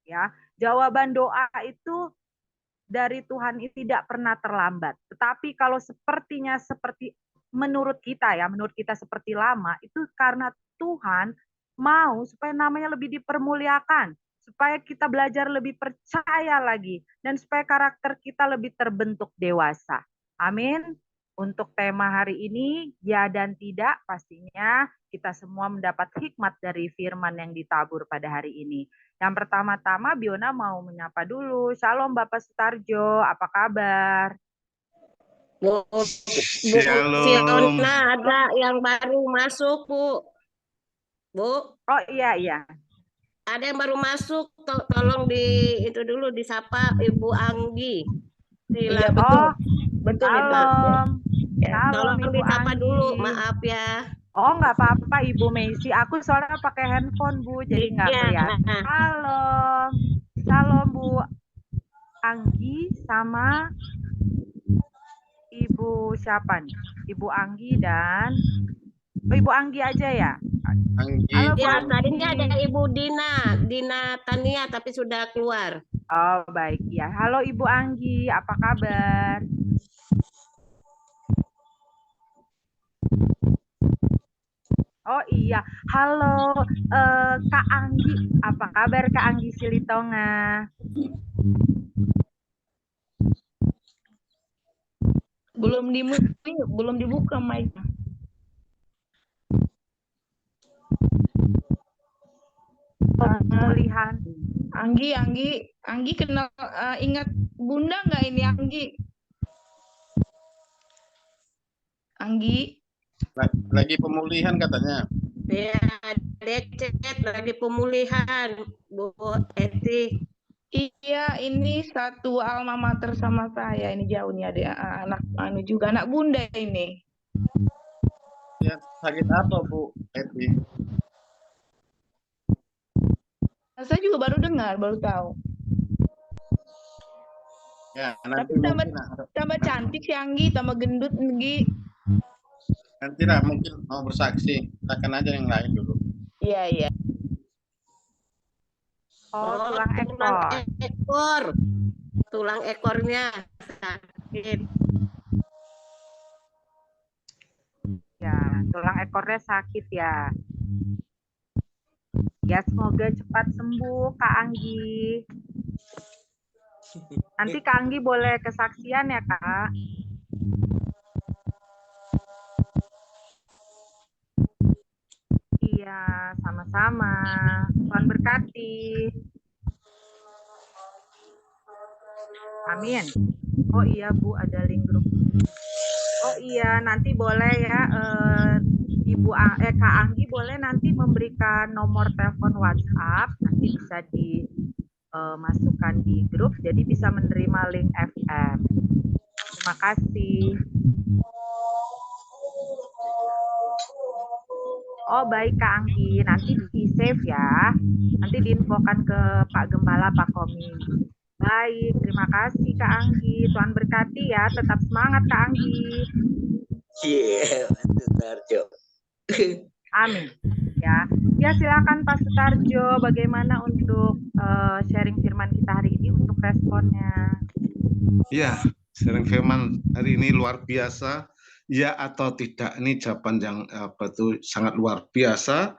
Ya, jawaban doa itu dari Tuhan itu tidak pernah terlambat. Tetapi kalau sepertinya seperti menurut kita seperti lama, itu karena Tuhan mau supaya namanya lebih dipermuliakan, supaya kita belajar lebih percaya lagi, dan supaya karakter kita lebih terbentuk dewasa. Amin. Untuk tema hari ini, ya dan tidak, pastinya kita semua mendapat hikmat dari firman yang ditabur pada hari ini. Yang pertama-tama, Biona mau menyapa dulu. Shalom Bapak Sutarjo, apa kabar? Bu Fiona ada yang baru masuk, Bu. Bu. Oh iya. Ada yang baru masuk, tolong itu dulu disapa Ibu Anggi. Iya, betul. Betul. Tolong disapa dulu, maaf ya. Oh, nggak apa-apa Ibu Meisi. Aku soalnya pakai handphone, Bu, jadi nggak kelihatan. Shalom Bu Anggi sama Ibu siapa nih? Ibu Anggi dan Ibu Anggi aja ya? Anggi. Halo, Bu Ya, Anggi. tadinya ada Ibu Dina Tania tapi sudah keluar. Oh, baik ya. Halo Ibu Anggi, apa kabar? Oh iya, halo Kak Anggi, apa kabar Kak Anggi Silitonga? Belum dibuka mic. Pemulihan. Anggi kenal ingat Bunda nggak ini Anggi? Anggi. Lagi pemulihan katanya. Ya, decet lagi pemulihan, Bu Eti. Iya, ini satu alma mater sama saya. Ini jauh nih ada anak juga anak Bunda ini. Ya, sakit apa Bu Eti? Saya juga baru dengar, baru tahu. Ya, tapi tambah cantik si Anggi, tambah gendut Anggi. Nantilah mungkin mau bersaksi, katakan aja yang lain dulu. Iya. Oh, tulang ekor. Tulang ekornya sakit. Ya, tulang ekornya sakit ya. Ya, semoga cepat sembuh Kak Anggi. Nanti Kak Anggi boleh kesaksian ya, Kak. Iya, sama-sama. Tuhan berkati. Amin. Oh iya Bu, ada link grup. Oh iya, nanti boleh ya Kak Anggi boleh nanti memberikan nomor telepon WhatsApp, nanti bisa dimasukkan di grup, jadi bisa menerima link FM. Terima kasih. Oh baik Kak Anggi, nanti di save ya, nanti diinfokan ke Pak Gembala, Pak Koming. Baik, terima kasih Kak Anggi. Tuhan berkati ya, tetap semangat Kak Anggi. Iya, Sutarjo. Amin. Ya silakan Pak Sutarjo, bagaimana untuk sharing firman kita hari ini untuk responnya? Ya, sharing firman hari ini luar biasa. Ya atau tidak, ini jawaban yang sangat luar biasa.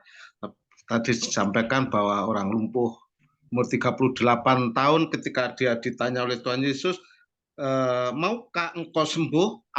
Tadi disampaikan bahwa orang lumpuh umur 38 tahun ketika dia ditanya oleh Tuhan Yesus, maukah engkau sembuh?